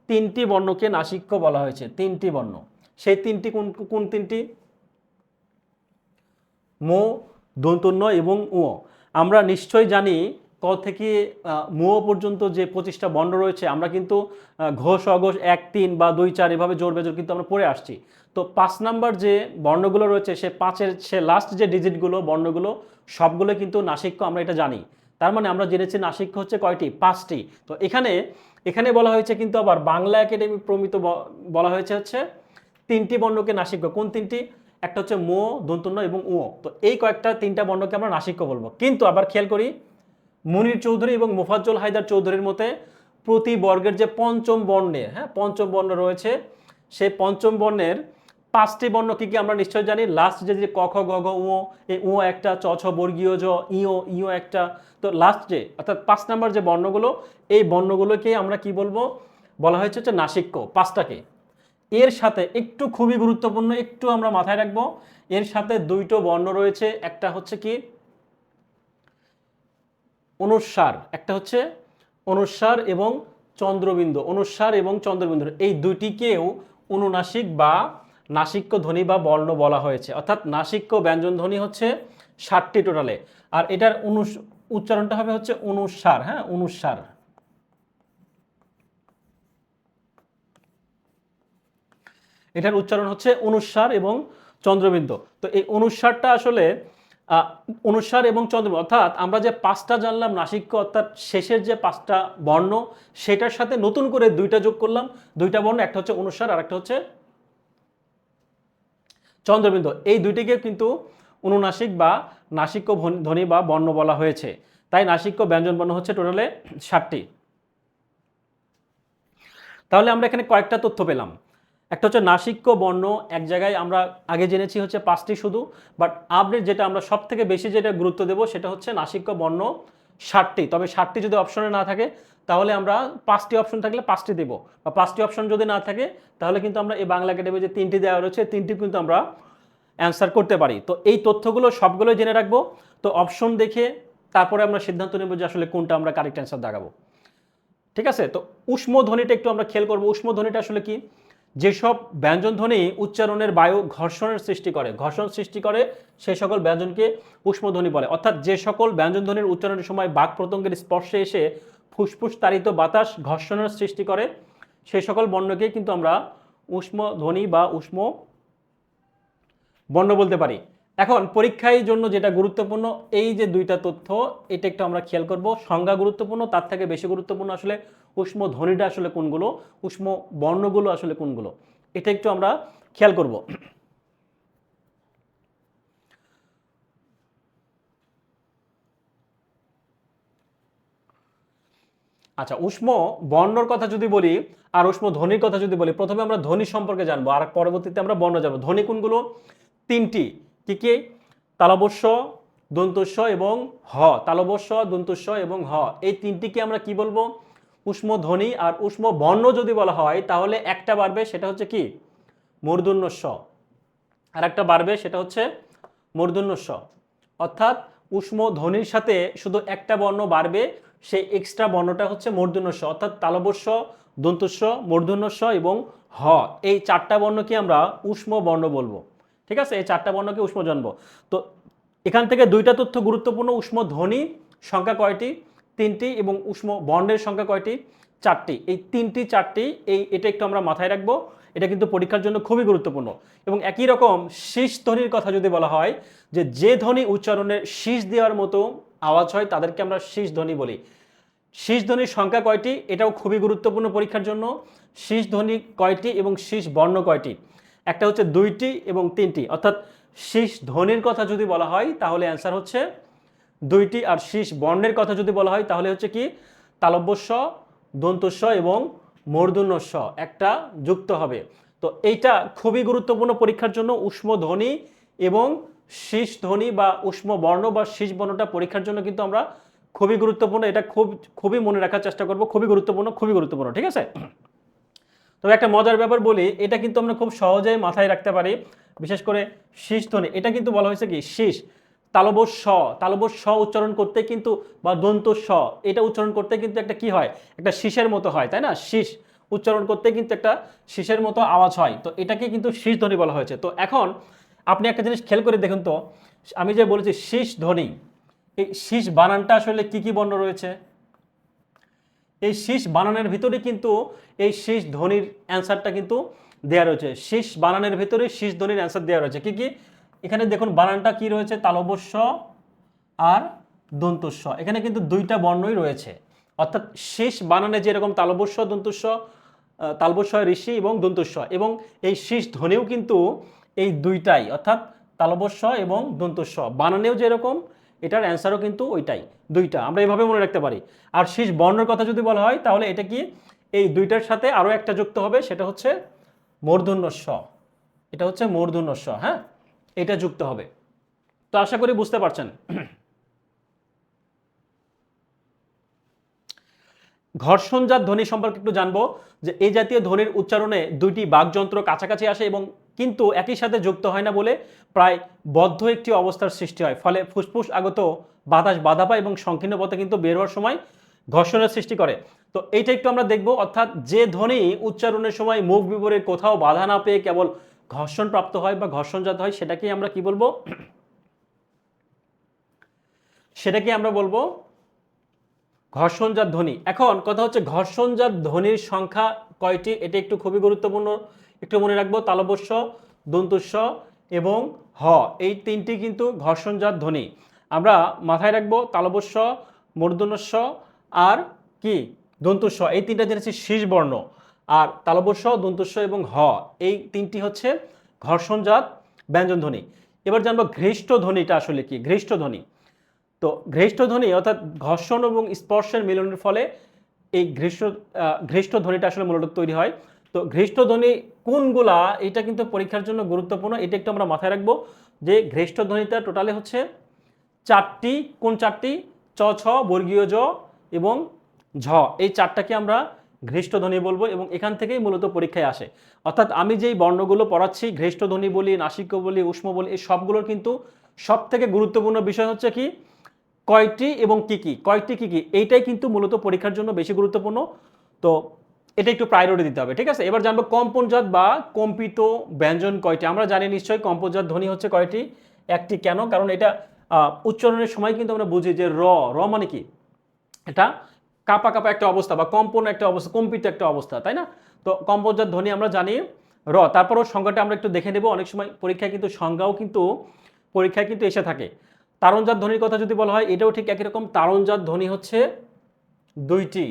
3টি বর্ণকে নাসিক্য বলা হয়েছে, 3টি বর্ণ। সেই 3টি কোন কোন 3টি? মো, দন্তন্য এবং উ। আমরা নিশ্চয়ই জানি ক থেকে মো পর্যন্ত যে 25টা বর্ণ রয়েছে, আমরা কিন্তু ঘোষ অঘোষ 1 3 বা 2 4 এভাবে জোর বেজোর কিন্তু আমরা পড়ে আসছি। তো 5 নাম্বার যে বর্ণগুলো রয়েছে, সে 5-এর সে লাস্ট যে ডিজিটগুলো বর্ণগুলো সবগুলো কিন্তু নাসিক্য, আমরা এটা জানি। তার মানে আমরা জেনেছি নাসিক্য হচ্ছে কয়টি? 5টি। তো এখানে এখানে বলা হয়েছে কিন্তু আবার বাংলা একাডেমি প্রমিত বলা হয়েছে হচ্ছে 3টি বর্ণকে নাসিক্য। কোন 3টি? একটা হচ্ছে মো, দন্তন্য এবং উ। তো এই কয়েকটা 3টা বর্ণকে আমরা নাসিক্য বলবো। কিন্তু আবার খেয়াল করি মুনির চৌধুরী এবং মোফাজ্জল হায়দার চৌধুরীর মতে প্রতি বর্গের যে পঞ্চম বর্ণের, হ্যাঁ পঞ্চম বর্ণ রয়েছে, সেই পঞ্চম বর্ণের 5টি বর্ণ কি কি আমরা নিশ্চয় জানি। লাস্ট যে ক খ গ ঘ উ, এই উ একটা, চ ছ বর্গীয় জ, ইও ইও একটা। তো লাস্ট যে অর্থাৎ 5 নাম্বার যে বর্ণগুলো, এই বর্ণগুলোকে আমরা কি বলবো? বলা হয়েছে হচ্ছে নাসিক্য, 5টাকে। এর সাথে একটু খুবই গুরুত্বপূর্ণ, একটু আমরা মাথায় রাখবো, এর সাথে 2টো বর্ণ রয়েছে, একটা হচ্ছে কি অনুস্বার, একটা হচ্ছে অনুস্বার এবং চন্দ্রবিন্দু। অনুস্বার এবং চন্দ্রবিন্দু এই দুইটিকেও অনুনাসিক বা নাসিক্য ধ্বনি বা বর্ণ বলা হয়েছে। অর্থাৎ নাসিক্য ব্যঞ্জন ধ্বনি হচ্ছে 7টি টোটালে, আর এটার উচ্চারণটা হবে হচ্ছে অনুস্বার। হ্যাঁ, অনুস্বার। এটার উচ্চারণ হচ্ছে অনুস্বার এবং চন্দ্রবিন্দু। তো এই অনুস্বারটা আসলে অনুস্বার এবং চন্দ্রবিন্দু, অর্থাৎ আমরা যে 5টা জানলাম নাসিক্য, অর্থাৎ শেষের যে 5টা বর্ণ, সেটার সাথে নতুন করে 2টা যোগ করলাম, 2টা বর্ণ, একটা হচ্ছে অনুস্বার আর একটা হচ্ছে চন্দ্রবিন্দু। এই দুইটিকে কিন্তু অনুনাসিক বা নাসিক্য ধ্বনি বা বর্ণ বলা হয়েছে। তাই নাসিক্য ব্যঞ্জন বর্ণ হচ্ছে টোটালে 7টি। তাহলে আমরা এখানে কয়েকটা তথ্য পেলাম। একটা হচ্ছে নাসিক্য বর্ণ এক জায়গায় আমরা আগে জেনেছি হচ্ছে 5টি শুধু, বাট আপডেট যেটা আমরা সব থেকে বেশি যেটা গুরুত্ব দেব সেটা হচ্ছে নাসিক্য বর্ণ 7টি। তবে 7টি যদি অপশনে না থাকে তাহলে আমরা 5টি অপশন থাকলে 5টি দেব, বা 5টি অপশন যদি না থাকে তাহলে কিন্তু আমরা এই বাংলা একাডেমি যে 3টি দেওয়া রয়েছে 3টি কিন্তু আমরা অ্যান্সার করতে পারি। তো এই তথ্যগুলো সবগুলো জেনে রাখবো। তো অপশন দেখে তারপরে আমরা সিদ্ধান্ত নেব যে আসলে কোনটা আমরা কারেক্ট অ্যান্সার দেখাবো। ঠিক আছে? তো উষ্ম ধ্বনিটা একটু আমরা খেয়াল করবো। উষ্ম ধ্বনিটা আসলে কি? যেসব ব্যঞ্জন ধ্বনি উচ্চারণের বায়ু ঘর্ষণের সৃষ্টি করে, ঘর্ষণ সৃষ্টি করে, সেই সকল ব্যঞ্জনকে উষ্ম ধ্বনি বলে। অর্থাৎ যে সকল ব্যঞ্জন ধ্বনির উচ্চারণের সময় বাক প্রত্যঙ্গের স্পর্শে এসে ফুসফুস তাড়িত বাতাস ঘর্ষণের সৃষ্টি করে, সেই সকল বর্ণকে কিন্তু আমরা উষ্ম ধ্বনি বা উষ্ম বর্ণ বলতে পারি। এখন পরীক্ষার জন্য যেটা গুরুত্বপূর্ণ, এই যে 2টা তথ্য, এটা একটু আমরা খেয়াল করব। সংজ্ঞা গুরুত্বপূর্ণ, তার থেকে বেশি গুরুত্বপূর্ণ আসলে উষ্ম ধ্বনিটা আসলে কোনগুলো, উষ্ম বর্ণগুলো আসলে কোনগুলো, এটা একটু আমরা খেয়াল করব। আচ্ছা, উষ্ম বর্ণর কথা যদি বলি আর উষ্ম ধ্বনির কথা যদি বলি, প্রথমে আমরা ধ্বনি সম্পর্কে জানবো আর পরবর্তীতে আমরা বর্ণ জানবো। ধ্বনি কোনগুলো? 3টি। কি কি? তালবস্য, দন্তস্ব এবং হ। তালবস্য, দন্তস্ব এবং হ, এই 3টিকে আমরা কি বলবো? উষ্ম ধ্বনি। আর উষ্ম বর্ণ যদি বলা হয় তাহলে একটা বাড়বে, সেটা হচ্ছে কি মূর্ধন্য ষ, আর একটা বাড়বে সেটা হচ্ছে মূর্ধন্য ষ। অর্থাৎ উষ্ম ধ্বনির সাথে শুধু একটা বর্ণ বাড়বে, সেই এক্সট্রা বর্ণটা হচ্ছে মূর্ধন্য ষ। অর্থাৎ তালবস্য, দন্তস্ব, মূর্ধন্য ষ এবং হ, এই 4টা বর্ণকে আমরা উষ্ম বর্ণ বলবো। ঠিক আছে? এই 4টা বর্ণকে উষ্ম জানবো। তো এখান থেকে 2টা তথ্য গুরুত্বপূর্ণ। উষ্ম ধ্বনি সংখ্যা কয়টি? 3টি। এবং উষ্ম বর্ণের সংখ্যা কয়টি? 4টি। এই 3টি 4টি, এটা একটু আমরা মাথায় রাখবো। এটা কিন্তু পরীক্ষার জন্য খুবই গুরুত্বপূর্ণ। এবং একই রকম শীষ ধ্বনির কথা যদি বলা হয়, যে ধ্বনি উচ্চারণের শীষ দেওয়ার মতো আওয়াজ হয় তাদেরকে আমরা শীষ ধ্বনি বলি। শীষ ধ্বনির সংখ্যা কয়টি? এটাও খুবই গুরুত্বপূর্ণ পরীক্ষার জন্য। শীষ ধ্বনি কয়টি এবং শীষ বর্ণ কয়টি? একটা হচ্ছে 2টি এবং 3টি। অর্থাৎ শীষ ধ্বনির কথা যদি বলা হয় তাহলে অ্যান্সার হচ্ছে 2টি, আর শীষ বর্ণের কথা যদি বলা হয় তাহলে হচ্ছে কি তালব্যস্ব, দন্তস্ব এবং মূর্ধন্যস্ব একটা যুক্ত হবে। তো এইটা খুবই গুরুত্বপূর্ণ পরীক্ষার জন্য। উষ্ম ধ্বনি এবং শীষ ধ্বনি বা উষ্ম বর্ণ বা শীষ বর্ণটা পরীক্ষার জন্য কিন্তু আমরা খুবই গুরুত্বপূর্ণ। এটা খুবই মনে রাখার চেষ্টা করব। খুবই গুরুত্বপূর্ণ, খুবই গুরুত্বপূর্ণ। ঠিক আছে? তবে একটা মজার ব্যাপার বলি, এটা কিন্তু আমরা খুব সহজেই মাথায় রাখতে পারি, বিশেষ করে শীষ ধ্বনি। এটা কিন্তু বলা হয়েছে কি শীষ, তালব্য স উচ্চারণ করতে কিন্তু, বা দন্ত স, এটা উচ্চারণ করতে কিন্তু একটা কি হয়, একটা শীষের মতো হয়, তাই না? শীষ উচ্চারণ করতে কিন্তু একটা শীষের মতো আওয়াজ হয়, তো এটাকে কিন্তু শীষ ধ্বনি বলা হয়েছে। তো এখন আপনি একটা জিনিস খেয়াল করে দেখুন তো, আমি যে বলেছি শীষ ধ্বনি, এই শীষ বানানটা আসলে কি কি বর্ণ রয়েছে? এই শীষ বানানের ভিতরে কিন্তু এই শীষ ধ্বনির অ্যান্সারটা কিন্তু দেওয়া রয়েছে। শীষ বানানের ভিতরে শীষ ধ্বনির অ্যান্সার দেওয়া রয়েছে কি কি? এখানে দেখুন বানানটা কি রয়েছে, তালব্য স আর দন্ত স, এখানে কিন্তু দুইটা বর্ণই রয়েছে। অর্থাৎ শীষ বানানে যেরকম তালব্য স দন্ত স, তালব্য স ঋষি এবং দন্ত স, এবং এই শীষ ধ্বনিও কিন্তু এই দুইটাই, অর্থাৎ তালব্য স এবং দন্ত স বানানেও যেরকম, এটার অ্যান্সারও কিন্তু ওইটাই, দুইটা। আমরা এইভাবে মনে রাখতে পারি। আর শীষ বর্ণের কথা যদি বলা হয় তাহলে এটা কি, এই দুইটার সাথে আরও একটা যুক্ত হবে, সেটা হচ্ছে মূর্ধন্য স। এটা হচ্ছে মূর্ধন্য স, হ্যাঁ, এটা যুক্ত হবে। তো আশা করি বুঝতে পারছেন। ঘর্ষণজাত ধ্বনি সম্পর্কে একটু জানবো, যে এই জাতীয় ধ্বনির উচ্চারণে দুইটি বাকযন্ত্র কাছাকাছি আসে এবং কিন্তু একই সাথে যুক্ত হয় না বলে প্রায় বদ্ধ একটি অবস্থার সৃষ্টি হয়, ফলে ফুসফুস আগত বাতাস বাধা পায় এবং সংকীর্ণ পথে কিন্তু বের হওয়ার সময় ঘর্ষণের সৃষ্টি করে। তো এইটা একটু আমরা দেখব, অর্থাৎ যে ধ্বনি উচ্চারণের সময় মুখ বিবরের কোথাও বাধা না পেয়ে কেবল ঘর্ষণ প্রাপ্ত হয় বা ঘর্ষণজাত হয়, সেটাকেই আমরা কি বলবো, সেটাকে আমরা বলবো ঘর্ষণজাত ধ্বনি। এখন কথা হচ্ছে ঘর্ষণজাত ধ্বনির সংখ্যা কয়টি, এটা একটু খুবই গুরুত্বপূর্ণ, একটু মনে রাখবো। তালব্য স, দন্ত স এবং হ, এই তিনটি কিন্তু ঘর্ষণজাত ধ্বনি। আমরা মাথায় রাখবো তালব্য স, মূর্ধন্য স আর কি দন্ত স, এই তিনটা জিনিস শীষ বর্ণ। আর তালব্য স, দন্ত স এবং হ, এই তিনটি হচ্ছে ঘর্ষণজাত ব্যঞ্জন ধ্বনি। এবার জানবো ঘৃষ্ট ধ্বনিটা আসলে কি। ঘৃষ্ট ধ্বনি, তো ঘৃষ্ট ধ্বনি অর্থাৎ ঘর্ষণ এবং স্পর্শের মিলনের ফলে এই ঘৃষ্ট ধ্বনিটা আসলে মূলত তৈরি হয়। তো ঘৃষ্ট ধ্বনি কোনগুলা, এটা কিন্তু পরীক্ষার জন্য গুরুত্বপূর্ণ, এটা একটু আমরা মাথায় রাখবো, যে ঘৃষ্ট ধ্বনিটা টোটালি হচ্ছে চারটি। কোন চারটি? চ, ছ, বর্গীয় জ এবং ঝ, এই চারটাকে আমরা ঘৃষ্ট ধ্বনি বলবো, এবং এখান থেকেই মূলত পরীক্ষায় আসে। অর্থাৎ আমি যেই বর্ণগুলো পড়াচ্ছি, ঘৃষ্ট ধ্বনি বলি, নাসিক্য বলি, ঊষ্ম বলি, এই সবগুলোর কিন্তু সব থেকে গুরুত্বপূর্ণ বিষয় হচ্ছে কি, কয়টি এবং কি কি, কয়টি কি কি, এইটাই কিন্তু মূলত পরীক্ষার জন্য বেশি গুরুত্বপূর্ণ। তো এটা একটু প্রায়োরিটি দিতে হবে, ঠিক আছে? এবার জানবো কম্পনজাত বা কম্পিত ব্যঞ্জন কয়টি। আমরা জানি নিশ্চয়ই কম্পনজাত ধ্বনি হচ্ছে কয়টি, একটি। কেন? কারণ এটা উচ্চারণের সময় কিন্তু আমরা বুঝি যে র, র মানে কি, এটা কাঁপা কাঁপা একটা অবস্থা বা কম্পন একটা অবস্থা, কম্পিত একটা অবস্থা, তাই না? তো কম্পনজাত ধ্বনি আমরা জানি র। তারপরও সংজ্ঞাটা আমরা একটু দেখে নেব, অনেক সময় পরীক্ষায় কিন্তু সংজ্ঞাও কিন্তু পরীক্ষায় কিন্তু এসে থাকে। তারণজাত ধ্বনির কথা যদি বলা হয়, এটাও ঠিক একই রকম। তারণজাত ধ্বনি হচ্ছে দুইটি।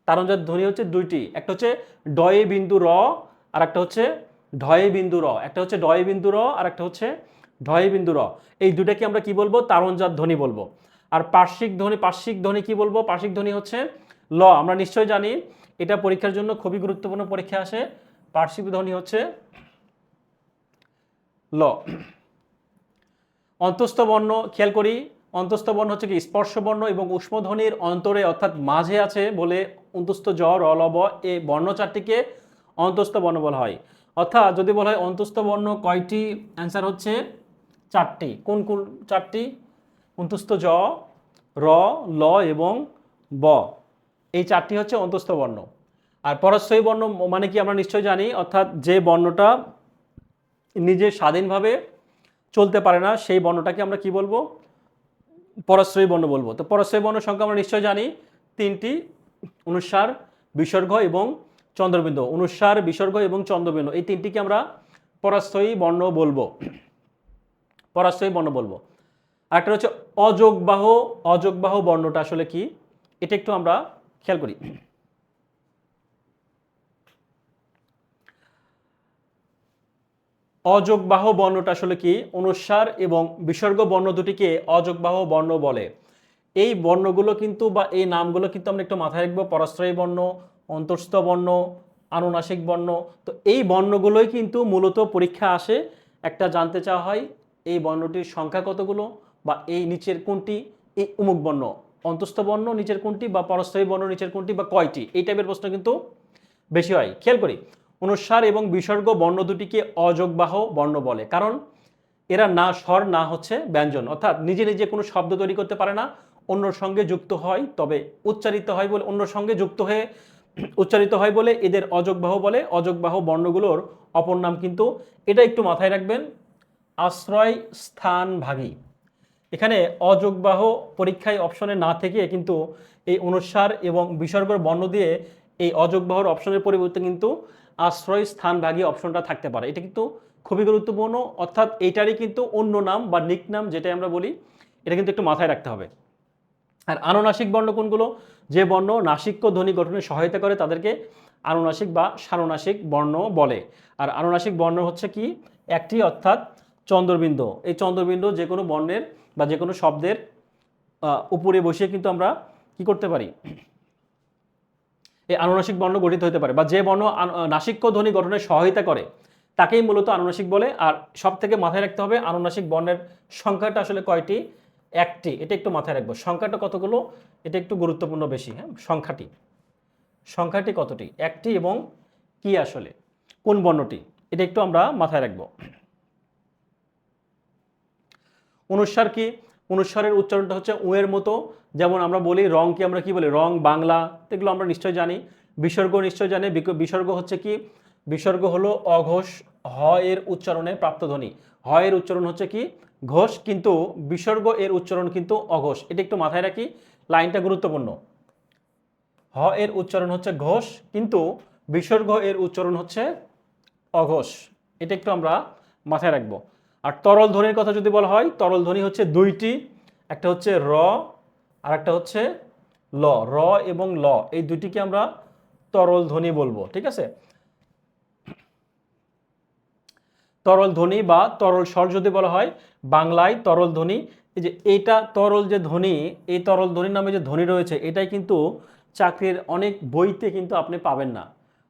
তারণজাত ধ্বনি হচ্ছে দুইটি, একটা হচ্ছে ডয়ে বিন্দু র আর একটা হচ্ছে ঢয়ে বিন্দু র। একটা হচ্ছে ডয়ে বিন্দু র আর একটা হচ্ছে ঢয়ে বিন্দু র। এই দুটাকে আমরা কি বলবো, তারণজাত ধ্বনি বলবো। আর পার্শ্বিক ধ্বনি কি বলবো? পার্শ্বিক ধ্বনি হচ্ছে ল। আমরা নিশ্চয়ই জানি, এটা পরীক্ষার জন্য খুবই গুরুত্বপূর্ণ, পরীক্ষা আসে। পার্শ্বিক ধ্বনি হচ্ছে ল। অন্তস্থ বর্ণ খেয়াল করি, অন্তস্থ বর্ণ হচ্ছে কি স্পর্শ বর্ণ, এবং ঊষ্ম ধ্বনির অন্তরে অর্থাৎ মাঝে আছে বলে অন্তস্থ জ, র, ল, ব, এই বর্ণ চারটিকে অন্তস্থ বর্ণ বলা হয়। অর্থাৎ যদি বলা হয় অন্তস্থ বর্ণ কয়টি, অ্যান্সার হচ্ছে চারটি। কোন কোন চারটি? অন্তস্থ জ, র, ল এবং ব, এই চারটি হচ্ছে অন্তস্থ বর্ণ। আর পরস্ময়ী বর্ণ মানে কি আমরা নিশ্চয়ই জানি, অর্থাৎ যে বর্ণটা নিজে স্বাধীনভাবে চলতে পারে না, সেই বর্ণটাকে আমরা কি বলবো, পরাশ্রয়ী বর্ণ বলবো। তো পরাশ্রয়ী বর্ণ সংখ্যা আমরা নিশ্চয়ই জানি তিনটি, অনুস্বার, বিসর্গ এবং চন্দ্রবিন্দু। অনুস্বার, বিসর্গ এবং চন্দ্রবিন্দু, এই তিনটিকে আমরা পরাশ্রয়ী বর্ণ বলবো, পরাশ্রয়ী বর্ণ বলবো। আরেকটা হচ্ছে অযোগবাহ। অযোগবাহ বর্ণটা আসলে কি, এটা একটু আমরা খেয়াল করি। অযোগবাহ বর্ণটা আসলে কি, অনুস্বার এবং বিসর্গ বর্ণ দুটিকে অযোগবাহ বর্ণ বলে। এই বর্ণগুলো কিন্তু বা এই নামগুলো কিন্তু আমরা একটু মাথায় রাখবো, পরাশ্রয়ী বর্ণ, অন্তঃস্থ বর্ণ, আনুনাসিক বর্ণ। তো এই বর্ণগুলোই কিন্তু মূলত পরীক্ষা আসে, একটা জানতে চাওয়া হয় এই বর্ণটির সংখ্যা কতগুলো, বা এই নিচের কোনটি এই অমুক বর্ণ, অন্তঃস্থ বর্ণ নিচের কোনটি, বা পরাশ্রয়ী বর্ণ নিচের কোনটি, বা কয়টি, এই টাইপের প্রশ্ন কিন্তু বেশি হয়। খেয়াল করি, অনুস্বার এবং বিসর্গ বর্ণ দুটিকে অযোগবাহ বর্ণ বলে, কারণ এরা না স্বর না হচ্ছে ব্যঞ্জন, অর্থাৎ নিজে নিজে কোনো শব্দ তৈরি করতে পারে না, অন্যর সঙ্গে যুক্ত হয়, তবে উচ্চারিত হয় বলে, অন্যর সঙ্গে যুক্ত হয়ে উচ্চারিত হয় বলে এদের অযোগবাহ বলে। অযোগবাহ বর্ণগুলোর অপর নাম কিন্তু, এটা একটু মাথায় রাখবেন, আশ্রয় স্থানভাগী। এখানে অযোগবাহ পরীক্ষায় অপশনে না থেকে কিন্তু এই অনুস্বার এবং বিসর্গর বর্ণ দিয়ে এই অযোগবাহর অপশনের পরিবর্তে কিন্তু আশ্রয় স্থানভাগী অপশনটা থাকতে পারে। এটা কিন্তু খুবই গুরুত্বপূর্ণ, অর্থাৎ এইটারই কিন্তু অন্য নাম বা নিক নাম যেটা আমরা বলি, এটা কিন্তু একটু মাথায় রাখতে হবে। আর আনুনাসিক বর্ণ কোনগুলো? যে বর্ণ নাসিক্য ধ্বনি গঠনে সহায়তা করে তাদেরকে আনুনাসিক বা সানুনাসিক বর্ণ বলে। আর আনুনাসিক বর্ণ হচ্ছে কি? একটি, অর্থাৎ চন্দ্রবিন্দু। এই চন্দ্রবিন্দু যে কোনো বর্ণের বা যে কোনো শব্দের উপরে বসিয়ে কিন্তু আমরা কি করতে পারি? এই আনুনাসিক বর্ণ গঠিত হতে পারে, বা যে বর্ণ নাসিক্য ধ্বনি গঠনে সহায়তা করে তাকেই মূলত আনুনাসিক বলে। আর সব থেকে মাথায় রাখতে হবে আনুনাসিক বর্ণের সংখ্যাটা আসলে কয়টি? একটি। এটা একটু মাথায় রাখবো। সংখ্যাটা কতগুলো? এটা একটু গুরুত্বপূর্ণ বেশি। হ্যাঁ, সংখ্যাটি কতটি? একটি, এবং কি আসলে কোন বর্ণটি, এটা একটু আমরা মাথায় রাখবো। অনুস্বার কি? অনুস্বারের উচ্চারণটা হচ্ছে উ এর মতো, যেমন আমরা বলি রংকে আমরা কি বলি? রং বাংলা, এগুলো আমরা নিশ্চয় জানি। বিসর্গ নিশ্চয় জানি। বিসর্গ হচ্ছে কি? বিসর্গ হলো অঘোষ হ এর উচ্চারণে প্রাপ্ত ধ্বনি। হ এর উচ্চারণ হচ্ছে কি? ঘোষ, কিন্তু বিসর্গ এর উচ্চারণ কিন্তু অঘোষ। এটা একটু মাথায় রাখি, লাইনটা গুরুত্বপূর্ণ। হ এর উচ্চারণ হচ্ছে ঘোষ, কিন্তু বিসর্গ এর উচ্চারণ হচ্ছে অঘোষ। এটা একটু আমরা মাথায় রাখবো। আর তরল ধ্বনির কথা যদি বলা হয়, তরল ধ্বনি হচ্ছে দুইটি, একটা হচ্ছে র আর একটা হচ্ছে ল। র এবং ল এই দুইটিকে আমরা তরল ধ্বনি বলবো, ঠিক আছে? তরল ধ্বনি বা তরল স্বর যদি বলা হয়, বাংলায় তরল ধ্বনি, এই যে এইটা তরল যে ধ্বনি, এই তরল ধ্বনির নামে যে ধ্বনি রয়েছে, এটাই কিন্তু চাকরির অনেক বইতে কিন্তু আপনি পাবেন না।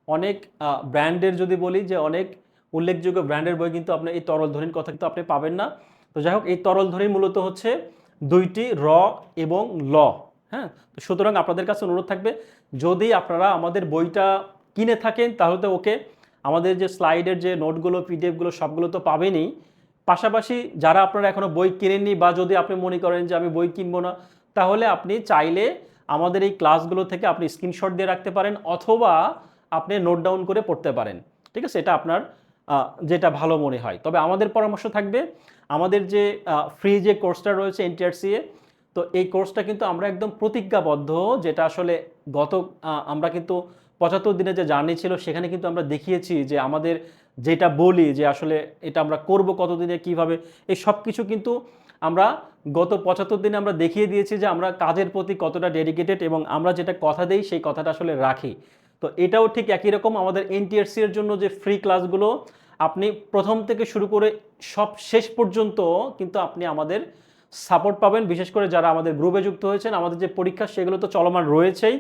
অনেক ব্র্যান্ডের যদি বলি যে অনেক উল্লেখযোগ্য ব্র্যান্ডের বই কিন্তু আপনি এই তরল ধ্বনির কথা কিন্তু আপনি পাবেন না। তো যাই হোক, এই তরল ধ্বনি মূলত হচ্ছে দুইটি, র এবং ল। হ্যাঁ, তো সুতরাং আপনাদের কাছে অনুরোধ থাকবে, যদি আপনারা আমাদের বইটা কিনে থাকেন তাহলে তো ওকে, আমাদের যে স্লাইডের যে নোটগুলো পিডিএফগুলো সবগুলো তো পাবেনই, পাশাপাশি যারা আপনারা এখনও বই কিনেননি, বা যদি আপনি মনে করেন যে আমি বই কিনবো না, তাহলে আপনি চাইলে আমাদের এই ক্লাসগুলো থেকে আপনি স্ক্রিনশট দিয়ে রাখতে পারেন, অথবা আপনি নোট ডাউন করে পড়তে পারেন, ঠিক আছে? এটা আপনার যেটা ভালো মনে হয়। তবে আমাদের পরামর্শ থাকবে, আমাদের যে ফ্রি যে কোর্সটা রয়েছে এনটিআরসিএ, তো এই কোর্সটা কিন্তু আমরা একদম প্রতিজ্ঞাবদ্ধ, যেটা আসলে গত আমরা কিন্তু 75 দিনের যে জার্নি ছিল সেখানে কিন্তু আমরা দেখিয়েছি যে আমাদের যেটা বলি যে আসলে এটা আমরা করব কতদিনে কিভাবে, এই সব কিছু কিন্তু আমরা গত 75 দিনে আমরা দেখিয়ে দিয়েছি যে আমরা কাজের প্রতি কতটা ডেডিকেটেড, এবং আমরা যেটা কথা দেই সেই কথাটা আসলে রাখি। তো এটাও ঠিক একই রকম, আমাদের এনটিআরসি এর জন্য যে ফ্রি ক্লাসগুলো আপনি প্রথম থেকে শুরু করে সব শেষ পর্যন্ত কিন্তু আপনি আমাদের সাপোর্ট পাবেন। বিশেষ করে যারা আমাদের গ্রুপে যুক্ত হয়েছেন, আমাদের যে পরীক্ষা সেগুলো তো চলমান রয়েছেই,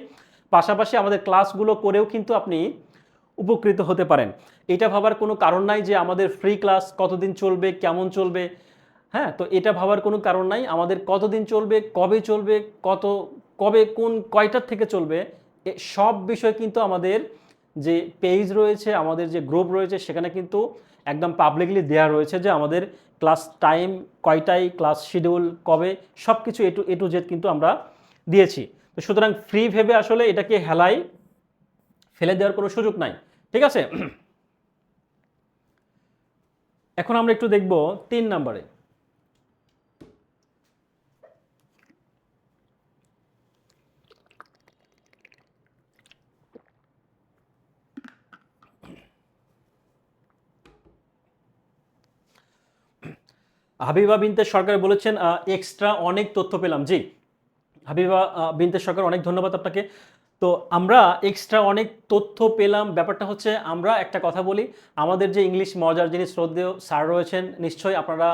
পাশাপাশি আমাদের ক্লাসগুলো করেও কিন্তু আপনি উপকৃত হতে পারেন। এটা ভাবার কোনো কারণ নাই যে আমাদের ফ্রি ক্লাস কতদিন চলবে, কেমন চলবে। হ্যাঁ, তো এটা ভাবার কোনো কারণ নাই। আমাদের কতদিন চলবে, কবে চলবে, কবে কোন কয়টার থেকে চলবে, সব বিষয় কিন্তু আমাদের যে পেজ রয়েছে, আমাদের যে গ্রুপ রয়েছে, সেখানে কিন্তু একদম পাবলিকলি দেওয়া রয়েছে যে আমাদের ক্লাস টাইম কয়টায়, ক্লাস শিডিউল কবে, সব কিছু এ টু জেড কিন্তু আমরা দিয়েছি। তো সুতরাং ফ্রি ভেবে আসলে এটাকে হেলায় ফেলে দেওয়ার কোনো সুযোগ নাই, ঠিক আছে? এখন আমরা একটু দেখব 3 নম্বরে। হাবিবা বিনতে সরকার বলেছেন এক্সট্রা অনেক তথ্য পেলাম। জি, হাবিবা বিনতে সরকার, অনেক ধন্যবাদ আপনাকে। তো আমরা এক্সট্রা অনেক তথ্য পেলাম, ব্যাপারটা হচ্ছে আমরা একটা কথা বলি, আমাদের যে ইংলিশ মজার যিনি শ্রদ্ধেয় স্যার রয়েছেন, নিশ্চয়ই আপনারা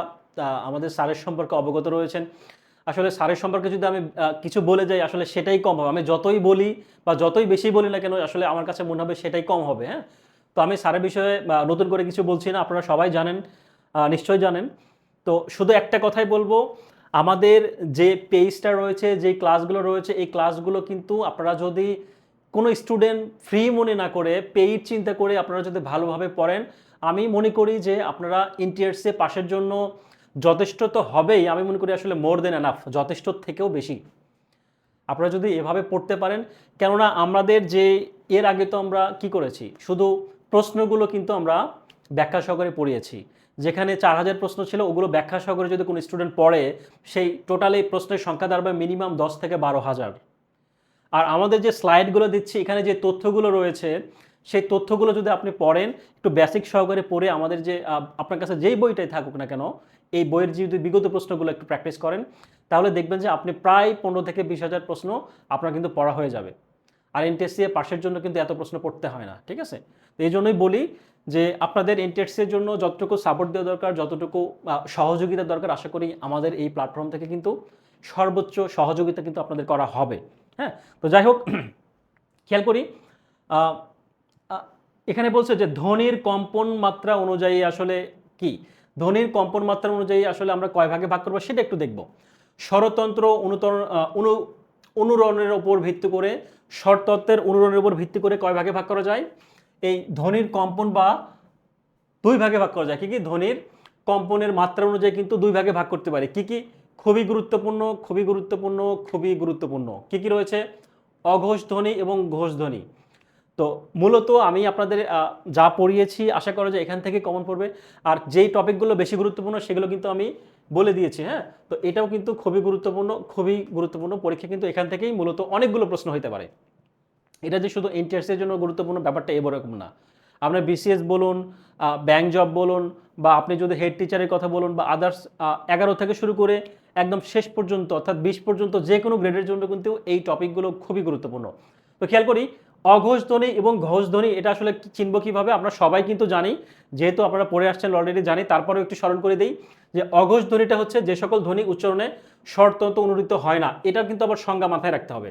আমাদের স্যারের সম্পর্কে অবগত রয়েছেন। আসলে স্যারের সম্পর্কে যদি আমি কিছু বলে যাই, আসলে সেটাই কম হবে। আমি যতই বলি বা যতই বেশি বলি না কেন, আসলে আমার কাছে মনে হবে সেটাই কম হবে। হ্যাঁ, তো আমি স্যারের বিষয়ে নতুন করে কিছু বলছি না, আপনারা সবাই জানেন, নিশ্চয়ই জানেন। তো শুধু একটা কথাই বলবো, আমাদের যে পেজটা রয়েছে, যে ক্লাসগুলো রয়েছে, এই ক্লাসগুলো কিন্তু আপনারা যদি কোনো স্টুডেন্ট ফ্রি মনে না করে পেইড চিন্তা করে আপনারা যদি ভালোভাবে পড়েন, আমি মনে করি যে আপনারা এনটিআরসি পাশের জন্য যথেষ্ট তো হবেই, আমি মনে করি আসলে মোর দেন এনাফ, যথেষ্ট থেকেও বেশি আপনারা যদি এভাবে পড়তে পারেন। কেননা আমাদের যে এর আগে তো আমরা কি করেছি, শুধু প্রশ্নগুলো কিন্তু আমরা ব্যাখ্যা সহকারে পড়িয়েছি। যেখানে 4000 প্রশ্ন ছিল ওগুলো ব্যাখ্যা সহকারে যদি কোনো স্টুডেন্ট পড়ে, সেই টোটালি প্রশ্নের সংখ্যা দাঁড়াবে মিনিমাম 10 থেকে 12,000। আর আমাদের যে স্লাইডগুলো দিচ্ছি এখানে যে তথ্যগুলো রয়েছে, সেই তথ্যগুলো যদি আপনি পড়েন একটু বেসিক সহকারে পড়ে, আমাদের যে আপনার কাছে যেই বইটাই থাকুক না কেন, এই বইয়ের যদি বিগত প্রশ্নগুলো একটু প্র্যাকটিস করেন, তাহলে দেখবেন যে আপনি প্রায় 15 থেকে 20,000 প্রশ্ন আপনার কিন্তু পড়া হয়ে যাবে। আর এনটিএসসি পাশের জন্য কিন্তু এত প্রশ্ন পড়তে হয় না, ঠিক আছে? তো এই জন্যই বলি যে আপনাদের এনটিএসসির জন্য যতটুকু সাপোর্ট দেওয়া দরকার, যতটুকু সহযোগিতা দরকার, আশা করি আমাদের এই প্ল্যাটফর্ম থেকে কিন্তু সর্বোচ্চ সহযোগিতা কিন্তু আপনাদের করা হবে। হ্যাঁ, তো যাই হোক, খেয়াল করি আহ, আহ, এখানে বলছে যে ধ্বনির কম্পন মাত্রা অনুযায়ী আসলে কি, ধ্বনির কম্পন মাত্রা অনুযায়ী আসলে আমরা কয় ভাগে ভাগ করবো সেটা একটু দেখব। স্বরতন্ত্র অনুরণের উপর ভিত্তি করে, স্বরতন্ত্রের অনুরণের উপর ভিত্তি করে কয় ভাগে ভাগ করা যায়? এই ধ্বনির কম্পন বা দুই ভাগে ভাগ করা যায়। কি কি? ধ্বনির কম্পনের মাত্রা অনুযায়ী কিন্তু দুই ভাগে ভাগ করতে পারি। কি কি? খুবই গুরুত্বপূর্ণ, খুবই গুরুত্বপূর্ণ, খুবই গুরুত্বপূর্ণ। কি কি রয়েছে? অঘোষ ধ্বনি এবং ঘোষ ধ্বনি। তো মূলত আমি আপনাদের যা পড়িয়েছি আশা করা যায় এখান থেকে কমন পড়বে। আর যেই টপিকগুলো বেশি গুরুত্বপূর্ণ সেগুলো কিন্তু আমি বলে দিয়েছি। হ্যাঁ, তো এটাও কিন্তু খুবই গুরুত্বপূর্ণ, খুবই গুরুত্বপূর্ণ। পরীক্ষা কিন্তু এখান থেকেই মূলত অনেকগুলো প্রশ্ন হতে পারে। এটা যে শুধু এনটিআরসির জন্য গুরুত্বপূর্ণ ব্যাপারটা এরকম না। আপনার বিসিএস বলুন, ব্যাংক জব বলুন, বা আপনি যদি হেড টিচারের কথা বলুন, বা আদার্স 11 থেকে শুরু করে একদম শেষ পর্যন্ত অর্থাৎ 20 পর্যন্ত যে কোনো গ্রেডের জন্য কিন্তু এই টপিকগুলো খুবই গুরুত্বপূর্ণ। তো খেয়াল করি, অঘোষ ধ্বনি এবং ঘোষ ধ্বনি এটা আসলে চিনব কিভাবে? আমরা সবাই কিন্তু জানি, যেহেতু আপনারা পড়ে আসছেন অলরেডি জানি, তারপরেও একটু স্মরণ করে দিই যে অঘোষ ধ্বনিটা হচ্ছে যে সকল ধ্বনি উচ্চারণে স্বরতন্ত্র অনুদিত হয় না। এটার কিন্তু আবার সংজ্ঞা মাথায় রাখতে হবে,